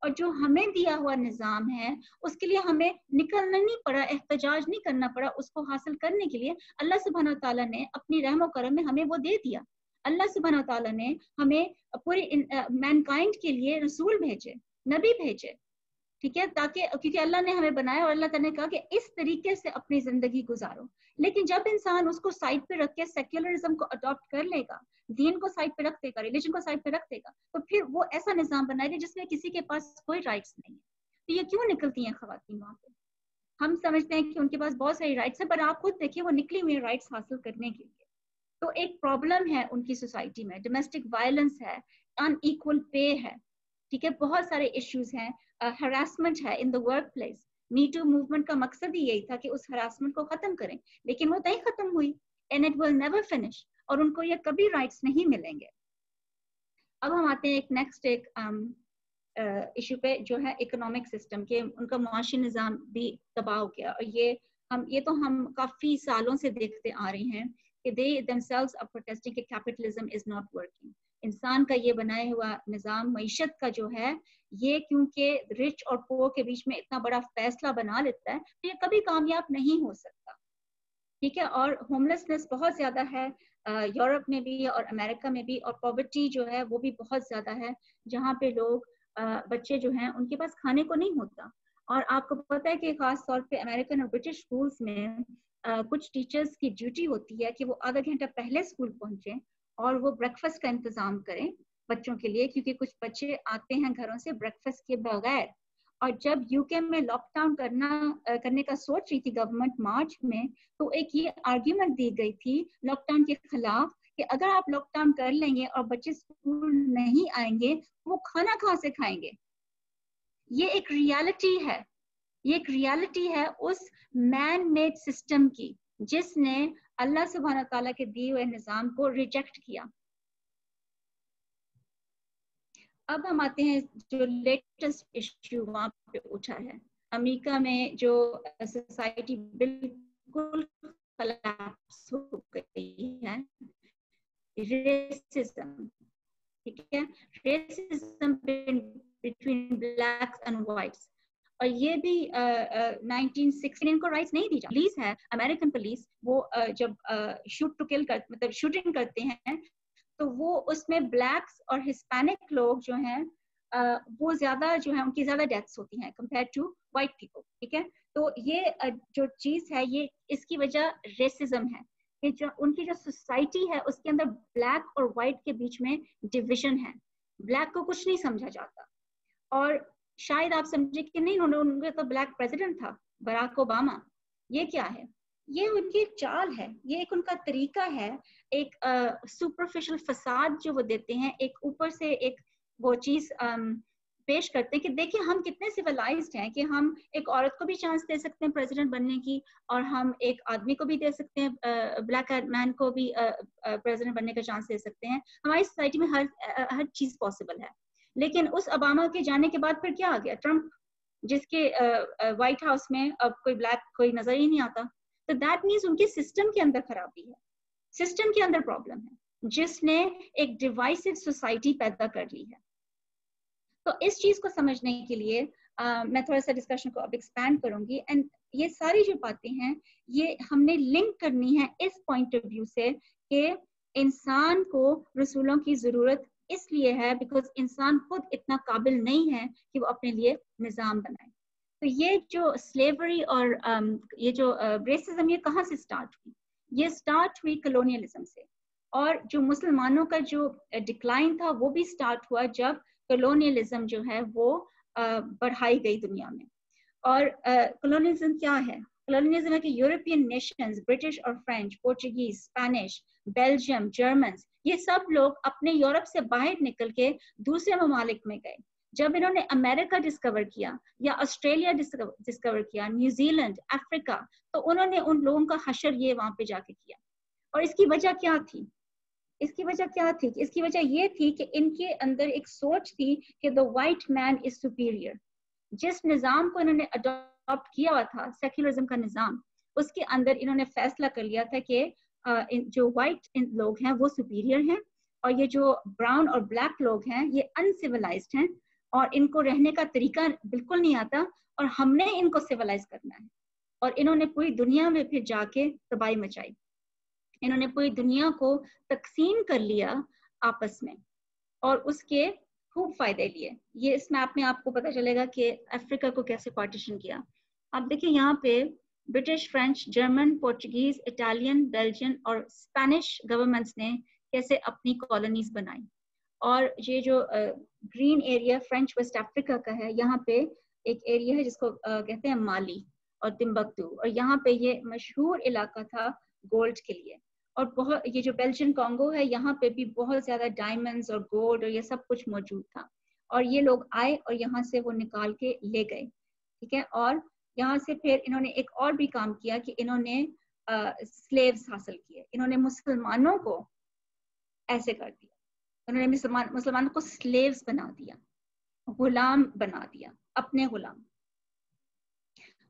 اور جو ہمیں دیا ہوا نظام ہے اس کے لیے ہمیں نکلنا نہیں پڑا, احتجاج نہیں کرنا پڑا. اس کو حاصل کرنے کے لیے اللہ سبحانہ و تعالیٰ نے اپنی رحم و کرم میں ہمیں وہ دے دیا. اللہ سبحانہ و تعالیٰ نے ہمیں پوری مینکائنڈ کے لیے رسول بھیجے, نبی بھیجے. ٹھیک ہے, تاکہ کیونکہ اللہ نے ہمیں بنایا اور اللہ تعالیٰ نے کہا کہ اس طریقے سے اپنی زندگی گزارو. لیکن جب انسان اس کو سائڈ پہ رکھ کے سیکولرزم کو اڈاپٹ کر لے گا, دین کو سائڈ پہ رکھ دے گا, ریلیجن کو سائڈ پہ رکھ دے گا, تو پھر وہ ایسا نظام بنائے گا جس میں کسی کے پاس کوئی رائٹس نہیں ہے. تو یہ کیوں نکلتی ہیں خواتین وہاں پہ؟ ہم سمجھتے ہیں کہ ان کے پاس بہت ساری رائٹس ہیں, پر آپ خود دیکھیے وہ نکلی ہوئی رائٹس حاصل کرنے کے لیے. تو ایک پرابلم ہے ان کی سوسائٹی میں, ڈومیسٹک وائلنس ہے, ان ایکول پے ہے. ٹھیک ہے, بہت سارے ایشوز ہیں, ہراسمنٹ ہے in the work place. Me too movement کا مقصد ہی یہی تھا کہ اس ہراسمنٹ کو ختم کریں, لیکن وہ نہیں ختم ہوئی, and it will never finish, اور ان کو یہ کبھی رائٹس نہیں ملیں گے. اب ہم آتے ہیں ایک نیکسٹ ایک ایشو پہ جو ہے اکنامک سسٹم کے, ان کا معاشی نظام بھی تباہ ہو گیا. اور یہ تو ہم کافی سالوں سے دیکھتے آ رہے ہیں کہ they themselves are protesting کہ capitalism is not working. انسان کا یہ بنایا ہوا نظام معیشت کا جو ہے یہ کیونکہ رچ اور پور کے بیچ میں اتنا بڑا فیصلہ بنا لیتا ہے تو یہ کبھی کامیاب نہیں ہو سکتا. ٹھیک ہے, اور ہوملیسنس بہت زیادہ ہے یورپ میں بھی اور امریکہ میں بھی, اور پاورٹی جو ہے وہ بھی بہت زیادہ ہے, جہاں پہ لوگ بچے جو ہیں ان کے پاس کھانے کو نہیں ہوتا. اور آپ کو پتہ ہے کہ خاص طور پہ امریکن اور برٹش اسکولس میں کچھ ٹیچرز کی ڈیوٹی ہوتی ہے کہ وہ آدھا گھنٹہ پہلے اسکول پہنچیں اور وہ بریکفاسٹ کا انتظام کریں بچوں کے لیے, کیونکہ کچھ بچے آتے ہیں گھروں سے بریکفاسٹ کے بغیر. اور جب یو کے میں لاک ڈاؤن کرنے کا سوچ رہی تھی گورنمنٹ مارچ میں, تو ایک یہ آرگیومنٹ دی گئی تھی لاک ڈاؤن کے خلاف کہ اگر آپ لاک ڈاؤن کر لیں گے اور بچے اسکول نہیں آئیں گے وہ کھانا کہاں سے کھائیں گے. یہ ایک ریالٹی ہے, یہ ایک ریالٹی ہے اس مین میڈ سسٹم کی جس نے اللہ سبحانہ تعالیٰ کے دیے ہوئے نظام کو ریجیکٹ کیا. اب ہم آتے ہیں جو لیٹسٹ ایشو وہاں پہ اٹھا ہے, امریکہ میں جو سوسائٹی بالکل کلیپس ہو گئی ہے, ریسزم. ٹھیک ہے, racism between blacks and whites. اور یہ بھی 1916 کو رائٹس نہیں دی جاتی. پولیس ہے, امریکن پولیس, وہ جب شوٹ ٹو کل مطلب شوٹنگ کرتے ہیں تو وہ اس میں بلیکس اور ہسپینک لوگ جو ہیں وہ زیادہ جو ہے ان کی زیادہ ڈیتھس ہوتی ہیں کمپیئر ٹو وائٹ پیپل. ٹھیک ہے, تو یہ جو چیز ہے یہ اس کی وجہ ریسزم ہے کہ جو ان کی جو سوسائٹی ہے اس کے اندر بلیک اور وائٹ کے بیچ میں ڈویژن ہے. بلیک کو کچھ نہیں سمجھا جاتا, اور شاید آپ سمجھے کہ نہیں ان کا تو بلیک پریزیڈنٹ تھا براک اوباما. یہ کیا ہے؟ یہ ان کی ایک چال ہے, یہ ایک ان کا طریقہ ہے, ایک سپرفیشل فساد جو وہ دیتے ہیں, ایک اوپر سے ایک وہ چیز پیش کرتے ہیں کہ دیکھیں ہم کتنے سیولائزڈ ہیں کہ ہم ایک عورت کو بھی چانس دے سکتے ہیں پریزیڈنٹ بننے کی, اور ہم ایک آدمی کو بھی دے سکتے ہیں, بلیک مین کو بھی پریزیڈنٹ بننے کا چانس دے سکتے ہیں. ہماری سوسائٹی میں ہر چیز پاسبل ہے. لیکن اس اوباما کے جانے کے بعد پھر کیا آ گیا؟ ٹرمپ, جس کے وائٹ ہاؤس میں اب کوئی بلیک کوئی نظر ہی نہیں آتا. تو دیٹ مینس ان کے سسٹم کے اندر خرابی ہے, سسٹم کے اندر پرابلم ہے, جس نے ایک ڈیوائسو سوسائٹی پیدا کر لی ہے. تو اس چیز کو سمجھنے کے لیے میں تھوڑا سا ڈسکشن کو اب ایکسپینڈ کروں گی. اینڈ یہ ساری جو باتیں ہیں یہ ہم نے لنک کرنی ہے اس پوائنٹ آف ویو سے کہ انسان کو رسولوں کی ضرورت اس لیے ہے بیکاز انسان خود اتنا قابل نہیں ہے کہ وہ اپنے لیے نظام بنائے. تو یہ جو سلیوری اور یہ جو ریسزم یہ کہاں سے سٹارٹ ہوئی؟ یہ سٹارٹ ہوئی کلونیلزم سے. اور جو مسلمانوں کا جو ڈکلائن تھا وہ بھی سٹارٹ ہوا جب کلونیلزم جو ہے وہ بڑھائی گئی دنیا میں. اور کلونیلزم کیا ہے؟ کلونیلزم ہے کہ یورپین نیشنز, برٹش اور French, Portuguese, Spanish, Belgium, Germans, یہ سب لوگ اپنے یورپ سے باہر نکل کے دوسرے ممالک میں گئے. جب انہوں نے امریکہ ڈسکور کیا یا آسٹریلیا ڈسکور کیا, نیوزی لینڈ, افریقہ, تو انہوں نے ان لوگوں کا حشر یہ وہاں پہ جا کے کیا. اور اس کی وجہ کیا تھی؟ اس کی وجہ کیا تھی؟ اس کی وجہ یہ تھی کہ ان کے اندر ایک سوچ تھی کہ the white man is superior. جس نظام کو انہوں نے اڈاپٹ کیا ہوا تھا, سیکولرزم کا نظام, اس کے اندر انہوں نے فیصلہ کر لیا تھا کہ جو وائٹ لوگ ہیں وہ سپیریئر ہیں, اور یہ جو براؤن اور بلیک لوگ ہیں یہ انسیولائزڈ ہیں, اور ان کو رہنے کا طریقہ بالکل نہیں آتا, اور ہم نے ان کو سیولائز کرنا ہے. اور انہوں نے پوری دنیا میں پھر جا کے تباہی مچائی. انہوں نے پوری دنیا کو تقسیم کر لیا آپس میں, اور اس کے خوب فائدے لیے. یہ اس میپ میں آپ کو پتہ چلے گا کہ افریقہ کو کیسے پارٹیشن کیا. آپ دیکھیں یہاں پہ British, French, German, Portuguese, Italian, Belgian اور اسپینش گورنمنٹس نے کیسے اپنی کالونیز بنائی. اور یہ جو گرین ایریا فرینچ ویسٹ افریقہ کا ہے, یہاں پہ ایک ایریا ہے جس کو کہتے ہیں مالی اور تمبکتو, اور یہاں پہ یہ مشہور علاقہ تھا گولڈ کے لیے. اور بہت یہ جو بیلجین کانگو ہے, یہاں پہ بھی بہت زیادہ ڈائمنڈز اور گولڈ اور یہ سب کچھ موجود تھا. اور یہ لوگ آئے اور یہاں سے وہ نکال کے لے گئے, ٹھیک ہے. اور یہاں سے پھر انہوں نے ایک اور بھی کام کیا کہ انہوں نے سلیوز حاصل کیے. انہوں نے مسلمانوں کو ایسے کر دیا, انہوں نے مسلمانوں کو سلیوز بنا دیا, غلام بنا دیا, اپنے غلام.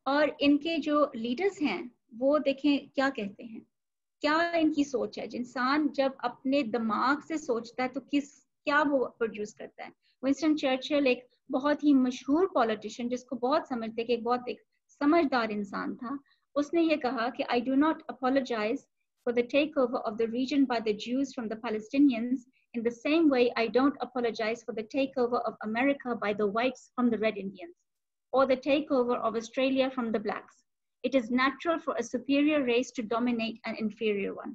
اور ان کے جو لیڈرز ہیں وہ دیکھیں کیا کہتے ہیں, کیا ان کی سوچ ہے. انسان جب اپنے دماغ سے سوچتا ہے تو کیا وہ پروڈیوس کرتا ہے. ونسٹن چرچل ایک بہت ہی مشہور پولیٹیشین جس کو بہت سمجھتے کہ بہت ایک سمجھدار انسان تھا, اس نے یہ کہا کہ I do not apologize for the takeover of the region by the Jews from the Palestinians in the same way I don't apologize for the takeover of America by the whites from the Red Indians or the takeover of Australia from the blacks. It is natural for a superior race to dominate an inferior one.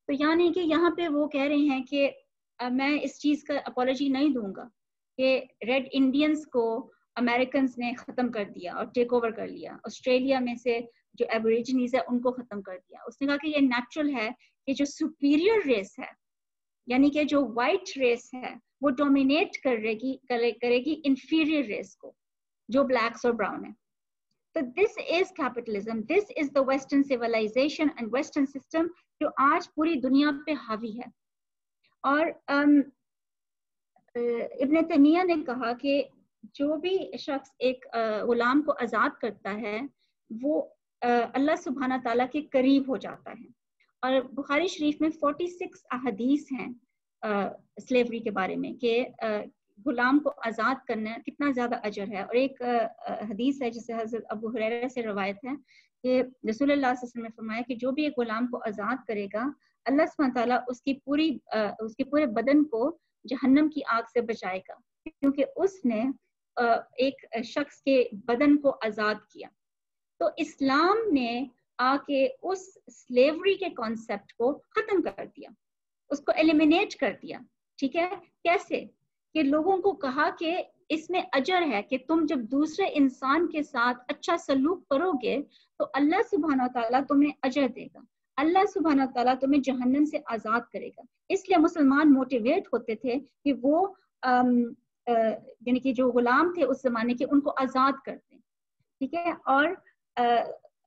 تو یعنی کہ یہاں پہ وہ کہہ رہے ہیں کہ میں اس چیز کا اپالوجی نہیں دوں گا کہ ریڈ انڈینز کو امریکنز نے ختم کر دیا اور ٹیک اوور کر لیا, آسٹریلیا میں سے جو ایبوریجنیز ہے ان کو ختم کر دیا. اس نے کہا کہ یہ نیچرل ہے کہ جو سپیریئر ریس ہے, یعنی کہ جو وائٹ ریس ہے, وہ ڈومینیٹ کرے گی انفیریئر ریس کو جو بلیکس اور براؤن ہے. So this is capitalism, this is the Western civilization and Western system جو آج پوری دنیا پہ حاوی ہے. اور ابن تیمیہ نے کہا کہ جو بھی شخص ایک غلام کو آزاد کرتا ہے وہ اللہ سبحانہ تعالیٰ کے قریب ہو جاتا ہے. اور بخاری شریف میں 46 احادیث ہیں سلیوری کے بارے میں کہ غلام کو آزاد کرنا کتنا زیادہ اجر ہے. اور ایک حدیث ہے جسے حضرت ابو ہریرہ سے روایت ہے کہ رسول اللہ صلی اللہ علیہ وسلم نے فرمایا کہ جو بھی ایک غلام کو آزاد کرے گا اللہ سبحانہ تعالیٰ اس کے پورے بدن کو جہنم کی آگ سے بچائے گا, کیونکہ اس نے ایک شخص کے بدن کو آزاد کیا. تو اسلام نے آ کے اس سلیوری کے کانسیپٹ کو ختم کر دیا, اس کو ایلیمینیٹ کر دیا. ٹھیک ہے, کیسے کہ لوگوں کو کہا کہ اس میں اجر ہے کہ تم جب دوسرے انسان کے ساتھ اچھا سلوک کرو گے تو اللہ سبحانہ تعالیٰ تمہیں اجر دے گا, اللہ سبحانہ تعالیٰ تمہیں جہنم سے آزاد کرے گا. اس لیے مسلمان موٹیویٹ ہوتے تھے کہ وہ یعنی کہ جو غلام تھے اس زمانے کے ان کو آزاد کر دیں. ٹھیک ہے. اور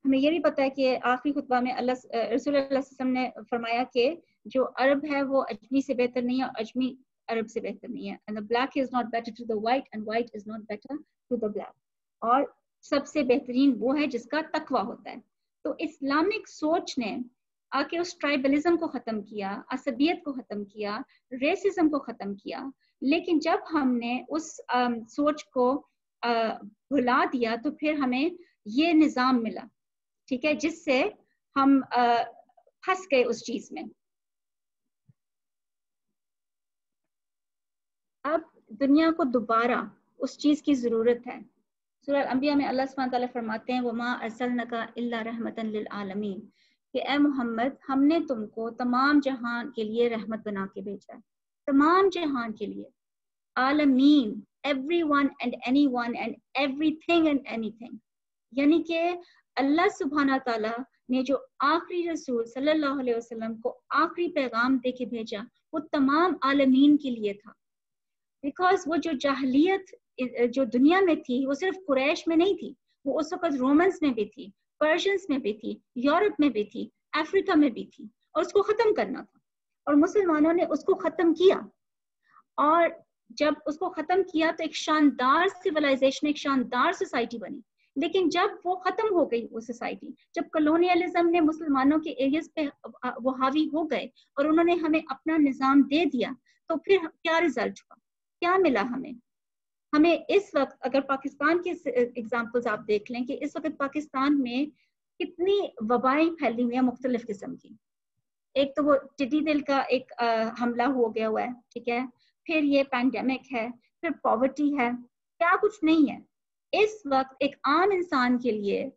ہمیں یہ بھی پتا ہے کہ آخری خطبہ میں رسول اللہ صلی اللہ علیہ وسلم نے فرمایا کہ جو عرب ہے وہ اجمی سے بہتر نہیں ہے اور اجمی عرب سے بہتر نہیں ہے. And the black is not better to the white and white is not better to the black. اور سب سے بہترین وہ ہے جس کا تقوی ہوتا ہے. تو اسلامک سوچ نے آ کے اس ٹرائبلزم کو ختم کیا, عصبیت کو ختم کیا, ریسزم کو ختم کیا. لیکن جب ہم نے اس سوچ کو بھلا دیا تو پھر ہمیں یہ نظام ملا, ٹھیک ہے, جس سے ہم پھنس گئے اس چیز میں. اب دنیا کو دوبارہ اس چیز کی ضرورت ہے. سورہ الانبیاء میں اللہ سبحانہ تعالیٰ فرماتے ہیں وَمَا أَرْسَلْنَكَ إِلَّا رَحْمَةً لِلْعَالَمِينَ, کہ اے محمد ہم نے تم کو تمام جہان کے لیے رحمت بنا کے بھیجا ہے. تمام جہان کے لیے, عالمین, every one and any one and every thing and any thing. یعنی کہ اللہ سبحانہ تعالیٰ نے جو آخری رسول صلی اللہ علیہ وسلم کو آخری پیغام دے کے بھیجا وہ تمام عالمین کے لیے تھا. بیکاز وہ جو جاہلیت جو دنیا میں تھی وہ صرف قریش میں نہیں تھی, وہ اس وقت رومنس میں بھی تھی, پرشنس میں بھی تھی, یورپ میں بھی تھی, افریقہ میں بھی تھی, اور اس کو ختم کرنا تھا. اور مسلمانوں نے اس کو ختم کیا, اور جب اس کو ختم کیا تو ایک شاندار سیولائزیشن, ایک شاندار سوسائٹی بنی. لیکن جب وہ ختم ہو گئی وہ سوسائٹی, جب کلونیلزم نے مسلمانوں کے ایریاز پہ وہ حاوی ہو گئے اور انہوں نے ہمیں اپنا نظام دے دیا, تو پھر کیا رزلٹ ہوا, کیا ملا ہمیں؟ ہمیں اس وقت اگر پاکستان کے ایگزامپلز آپ دیکھ لیں کہ اس وقت پاکستان میں کتنی وبائیں پھیلی ہوئی ہیں مختلف قسم کی. ایک تو وہ ٹڈی دل کا ایک حملہ ہو گیا ہوا ہے, ٹھیک ہے, پھر یہ پینڈیمک ہے, پھر پاورٹی ہے, کیا کچھ نہیں ہے. اس وقت ایک عام انسان کے لیے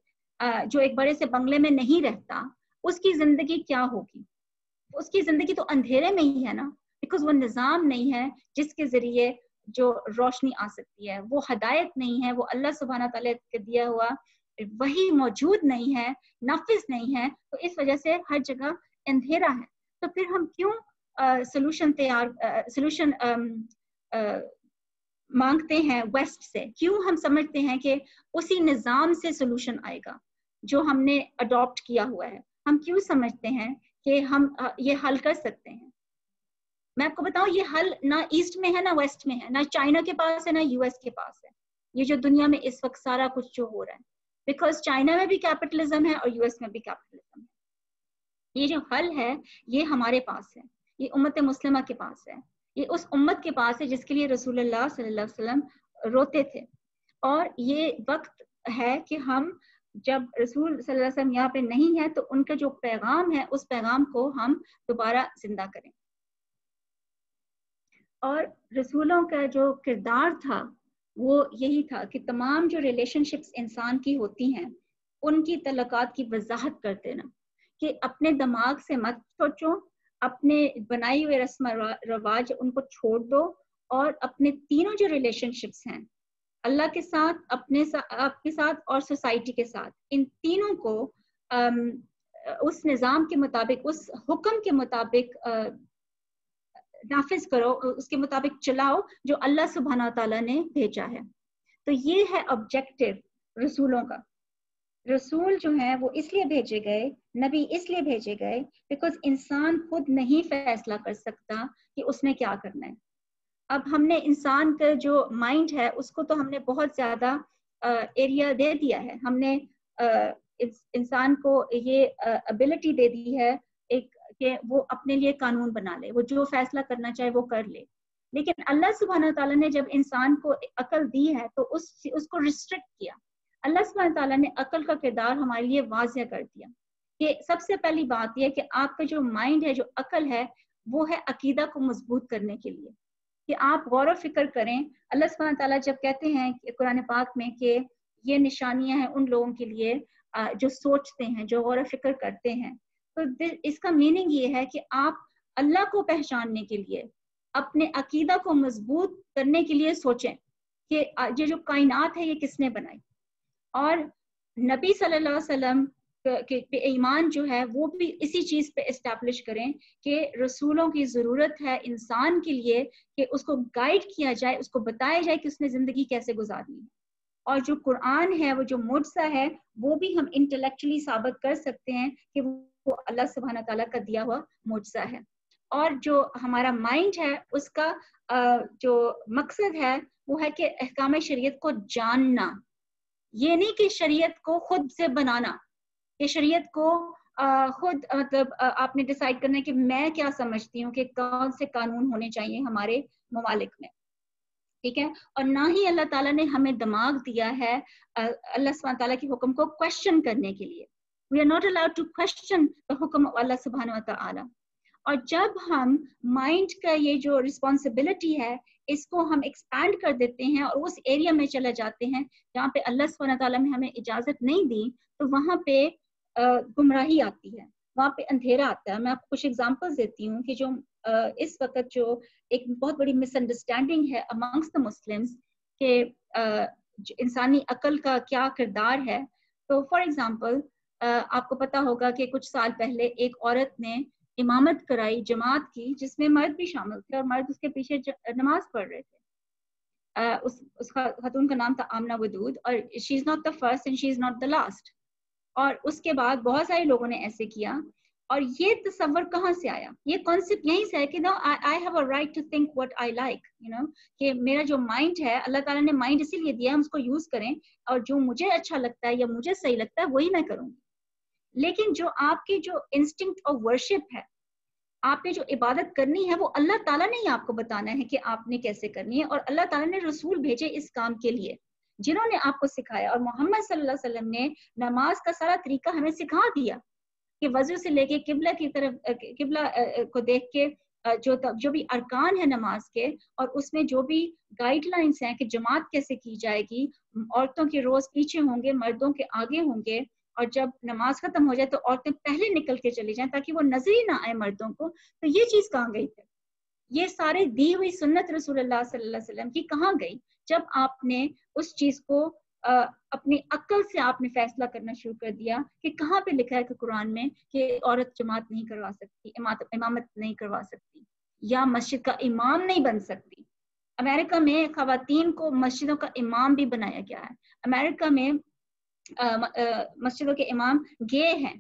جو ایک بڑے سے بنگلے میں نہیں رہتا, اس کی زندگی کیا ہوگی؟ اس کی زندگی تو اندھیرے میں ہی ہے نا, بیکاز وہ نظام نہیں ہے جس کے ذریعے جو روشنی آ سکتی ہے, وہ ہدایت نہیں ہے, وہ اللہ سبحانہ تعالیٰ کے دیا ہوا وہی موجود نہیں ہے, نافذ نہیں ہے, تو اس وجہ سے ہر جگہ اندھیرا ہے. تو پھر ہم کیوں سلوشن مانگتے ہیں ویسٹ سے؟ کیوں ہم سمجھتے ہیں کہ اسی نظام سے سلوشن آئے گا جو ہم نے اڈاپٹ کیا ہوا ہے؟ ہم کیوں سمجھتے ہیں کہ ہم یہ حل کر سکتے ہیں؟ میں آپ کو بتاؤں, یہ حل نہ ایسٹ میں ہے نہ ویسٹ میں ہے, نہ چائنا کے پاس ہے نہ یو ایس کے پاس ہے. یہ جو دنیا میں اس وقت سارا کچھ جو ہو رہا ہے, بیکاز چائنا میں بھی کیپٹلزم ہے اور یو ایس میں بھی کیپٹلزم ہے. یہ جو حل ہے یہ ہمارے پاس ہے, یہ امت مسلمہ کے پاس ہے, یہ اس امت کے پاس ہے جس کے لیے رسول اللہ صلی اللہ علیہ وسلم روتے تھے. اور یہ وقت ہے کہ ہم جب رسول صلی اللہ علیہ وسلم یہاں پہ نہیں ہے تو ان کا جو پیغام ہے اس پیغام کو ہم دوبارہ زندہ کریں. اور رسولوں کا جو کردار تھا وہ یہی تھا کہ تمام جو ریلیشن شپس انسان کی ہوتی ہیں ان کی تعلقات کی وضاحت کر دینا, کہ اپنے دماغ سے مت سوچو, اپنے بنائی ہوئے رسم رواج ان کو چھوڑ دو, اور اپنے تینوں جو ریلیشن شپس ہیں اللہ کے ساتھ, آپ کے ساتھ اور سوسائٹی کے ساتھ, ان تینوں کو اس نظام کے مطابق, اس حکم کے مطابق نافذ کرو, اس کے مطابق چلاؤ جو اللہ سبحانہ تعالیٰ نے بھیجا ہے. تو یہ ہے آبجیکٹو رسولوں کا. رسول جو ہیں وہ اس لیے بھیجے گئے, نبی اس لیے بھیجے گئے بیکاز انسان خود نہیں فیصلہ کر سکتا کہ اس نے کیا کرنا ہے. اب ہم نے انسان کا جو مائنڈ ہے اس کو تو ہم نے بہت زیادہ ایریا دے دیا ہے, ہم نے انسان کو یہ ابیلٹی دے دی ہے ایک کہ وہ اپنے لیے قانون بنا لے, وہ جو فیصلہ کرنا چاہے وہ کر لے. لیکن اللہ سبحانہ تعالیٰ نے جب انسان کو عقل دی ہے تو اس کو ریسٹرکٹ کیا. اللہ سبحانہ تعالیٰ نے عقل کا کردار ہمارے لیے واضح کر دیا کہ سب سے پہلی بات یہ کہ آپ کا جو مائنڈ ہے, جو عقل ہے, وہ ہے عقیدہ کو مضبوط کرنے کے لیے, کہ آپ غور و فکر کریں. اللہ سبحانہ تعالیٰ جب کہتے ہیں قرآن پاک میں کہ یہ نشانیاں ہیں ان لوگوں کے لیے جو سوچتے ہیں, جو غور و فکر کرتے ہیں, تو اس کا میننگ یہ ہے کہ آپ اللہ کو پہچاننے کے لیے, اپنے عقیدہ کو مضبوط کرنے کے لیے سوچیں کہ یہ جو کائنات ہے یہ کس نے بنائی. اور نبی صلی اللہ علیہ وسلم کہ ایمان جو ہے وہ بھی اسی چیز پہ اسٹیبلش کریں کہ رسولوں کی ضرورت ہے انسان کے لیے کہ اس کو گائیڈ کیا جائے، اس کو بتایا جائے کہ اس نے زندگی کیسے گزارنی ہے. اور جو قرآن ہے وہ جو معجزہ ہے وہ بھی ہم انٹلیکچولی ثابت کر سکتے ہیں کہ وہ اللہ سبحانہ تعالیٰ کا دیا ہوا معجزہ ہے. اور جو ہمارا مائنڈ ہے اس کا جو مقصد ہے وہ ہے کہ احکام شریعت کو جاننا، یہ نہیں کہ شریعت کو خود سے بنانا، کہ شریعت کو خود مطلب آپ نے ڈیسائیڈ کرنا ہے کہ میں کیا سمجھتی ہوں کہ کون سے قانون ہونے چاہیے ہمارے ممالک میں، ٹھیک ہے. اور نہ ہی اللہ تعالیٰ نے ہمیں دماغ دیا ہے اللہ سبحانہ تعالیٰ کے حکم کو کوشچن کرنے کے لیے. We are not allowed to question the حکم of اللہ سبحانہ و تعالیٰ. اور جب ہم مائنڈ کا یہ جو رسپانسبلٹی ہے اس کو ہم ایکسپینڈ کر دیتے ہیں اور اس ایریا میں چلے جاتے ہیں جہاں پہ اللہ سبحانہ تعالیٰ نے ہمیں اجازت نہیں دی، تو وہاں پہ گمراہی آتی ہے، وہاں پہ اندھیرا آتا ہے. میں آپ کو کچھ ایگزامپل دیتی ہوں کہ جو اس وقت جو ایک بہت بڑی مس انڈرسٹینڈنگ ہے امانگس دا مسلمس کہ انسانی عقل کا کیا کردار ہے. تو فار ایگزامپل آپ کو پتا ہوگا کہ کچھ سال پہلے ایک عورت نے امامت کرائی جماعت کی جس میں مرد بھی شامل تھے اور مرد اس کے پیچھے نماز پڑھ رہے تھے. اس خاتون کا نام تھا آمنہ ودود، اور she is not the first and she is not the last. اور اس کے بعد بہت سارے لوگوں نے ایسے کیا. اور یہ تصور کہاں سے آیا؟ یہ کانسیپٹ یہیں سے ہے کہ I have a right to think what I like, کہ میرا جو مائنڈ ہے اللہ تعالیٰ نے مائنڈ اسی لیے دیا ہے ہم اس کو یوز کریں، اور جو مجھے اچھا لگتا ہے یا مجھے صحیح لگتا ہے وہی میں کروں گی. لیکن جو آپ کی جو انسٹنکٹ آف ورشپ ہے، آپ نے جو عبادت کرنی ہے وہ اللہ تعالیٰ نے ہی آپ کو بتانا ہے کہ آپ نے کیسے کرنی ہے. اور اللہ تعالیٰ نے رسول بھیجے اس کام کے لیے جنہوں نے آپ کو سکھایا. اور محمد صلی اللہ علیہ وسلم نے نماز کا سارا طریقہ ہمیں سکھا دیا کہ وضو سے لے کے قبلہ کی طرف، قبلہ کو دیکھ کے جو بھی ارکان ہے نماز کے، اور اس میں جو بھی گائیڈ لائنس ہیں کہ جماعت کیسے کی جائے گی، عورتوں کے روز پیچھے ہوں گے مردوں کے آگے ہوں گے، اور جب نماز ختم ہو جائے تو عورتیں پہلے نکل کے چلی جائیں تاکہ وہ نظر ہی نہ آئے مردوں کو. تو یہ چیز کہاں گئی تھی؟ یہ سارے دی ہوئی سنت رسول اللہ صلی اللہ علیہ وسلم کی کہاں گئی جب آپ نے اس چیز کو اپنی عقل سے آپ نے فیصلہ کرنا شروع کر دیا کہ کہاں پہ لکھا ہے کہ قرآن میں کہ عورت جماعت نہیں کروا سکتی، امامت نہیں کروا سکتی، یا مسجد کا امام نہیں بن سکتی. امریکہ میں خواتین کو مسجدوں کا امام بھی بنایا گیا ہے. امریکہ میں مسجدوں کے امام گے ہیں،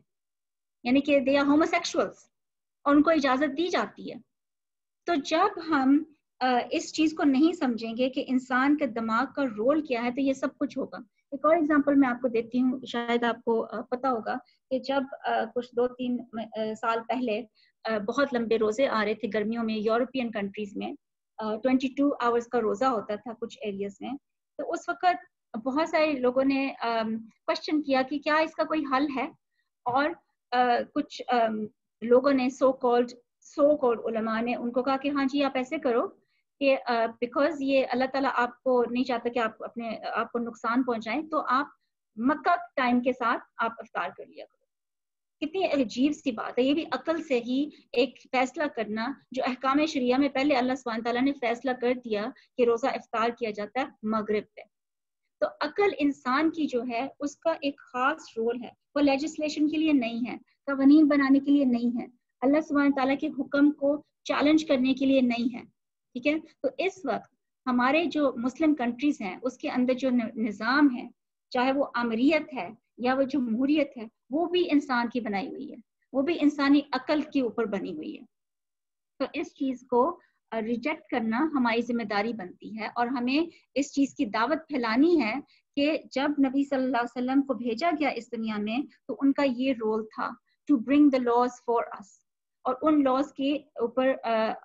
یعنی کہ دے آر ہوموسیکشولز، اور ان کو اجازت دی جاتی ہے. تو جب ہم اس چیز کو نہیں سمجھیں گے کہ انسان کے دماغ کا رول کیا ہے تو یہ سب کچھ ہوگا. ایک اور ایگزامپل میں آپ کو دیتی ہوں، شاید آپ کو پتا ہوگا کہ جب کچھ 2-3 سال پہلے بہت لمبے روزے آ رہے تھے گرمیوں میں یورپین کنٹریز میں، 22 آورز کا روزہ ہوتا تھا کچھ ایریاز میں. تو اس وقت بہت سارے لوگوں نے کوشچن کیا کہ کیا اس کا کوئی حل ہے، اور کچھ لوگوں نے سو کالڈ علماء نے ان کو کہا کہ ہاں جی آپ ایسے کرو کہ بیکاز یہ اللہ تعالیٰ آپ کو نہیں چاہتا کہ آپ کو نقصان پہنچائیں، تو آپ مکہ ٹائم کے ساتھ آپ افطار کر لیا کرو. کتنی عجیب سی بات ہے، یہ بھی عقل سے ہی ایک فیصلہ کرنا جو احکام شریعہ میں پہلے اللہ سبحانہ تعالیٰ نے فیصلہ کر دیا کہ روزہ افطار کیا جاتا ہے مغرب پہ. تو عقل انسان کی جو ہے اس کا ایک خاص رول ہے، وہ لیجسلیشن کے لیے نہیں ہے، قوانین بنانے کے لیے نہیں ہے، اللہ سبحانہ تعالیٰ کے حکم کو چیلنج کرنے کے لیے نہیں ہے. ٹھیک ہے، تو اس وقت ہمارے جو مسلم کنٹریز ہیں اس کے اندر جو نظام ہے، چاہے وہ آمریت ہے یا وہ جمہوریت ہے، وہ بھی انسان کی بنائی ہوئی ہے، وہ بھی انسانی عقل کے اوپر بنی ہوئی ہے. تو اس چیز کو ریجیکٹ کرنا ہماری ذمہ داری بنتی ہے، اور ہمیں اس چیز کی دعوت پھیلانی ہے کہ جب نبی صلی اللہ علیہ وسلم کو بھیجا گیا اس دنیا میں تو ان کا یہ رول تھا to bring the laws for us, اور ان لاز کے اوپر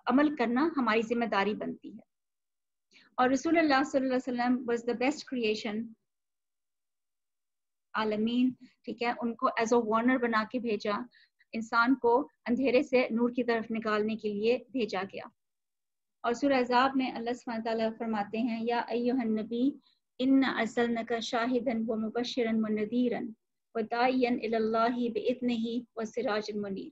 عمل کرنا ہماری ذمہ داری بنتی ہے. اور رسول اللہ صلی اللہ علیہ وسلم واز دا بیسٹ کریشن عالمین. ٹھیک ہے، ان کو ایز اے وارنر بنا کے بھیجا، انسان کو اندھیرے سے نور کی طرف نکالنے کے لیے بھیجا گیا. اور سورہ احزاب میں اللہ سبحانہ تعالیٰ فرماتے ہیں یا ایھا النبی انا ارسلناک شاہدا ومبشرا ونذیرا وداعیا الی اللہ باذنہ وسراجا منیر.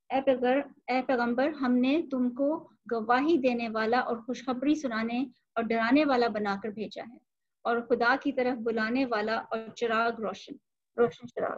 اے پیغمبر، ہم نے تم کو گواہی دینے والا اور خوشخبری سنانے اور ڈرانے والا بنا کر بھیجا ہے، اور خدا کی طرف بلانے والا اور چراغ روشن چراغ.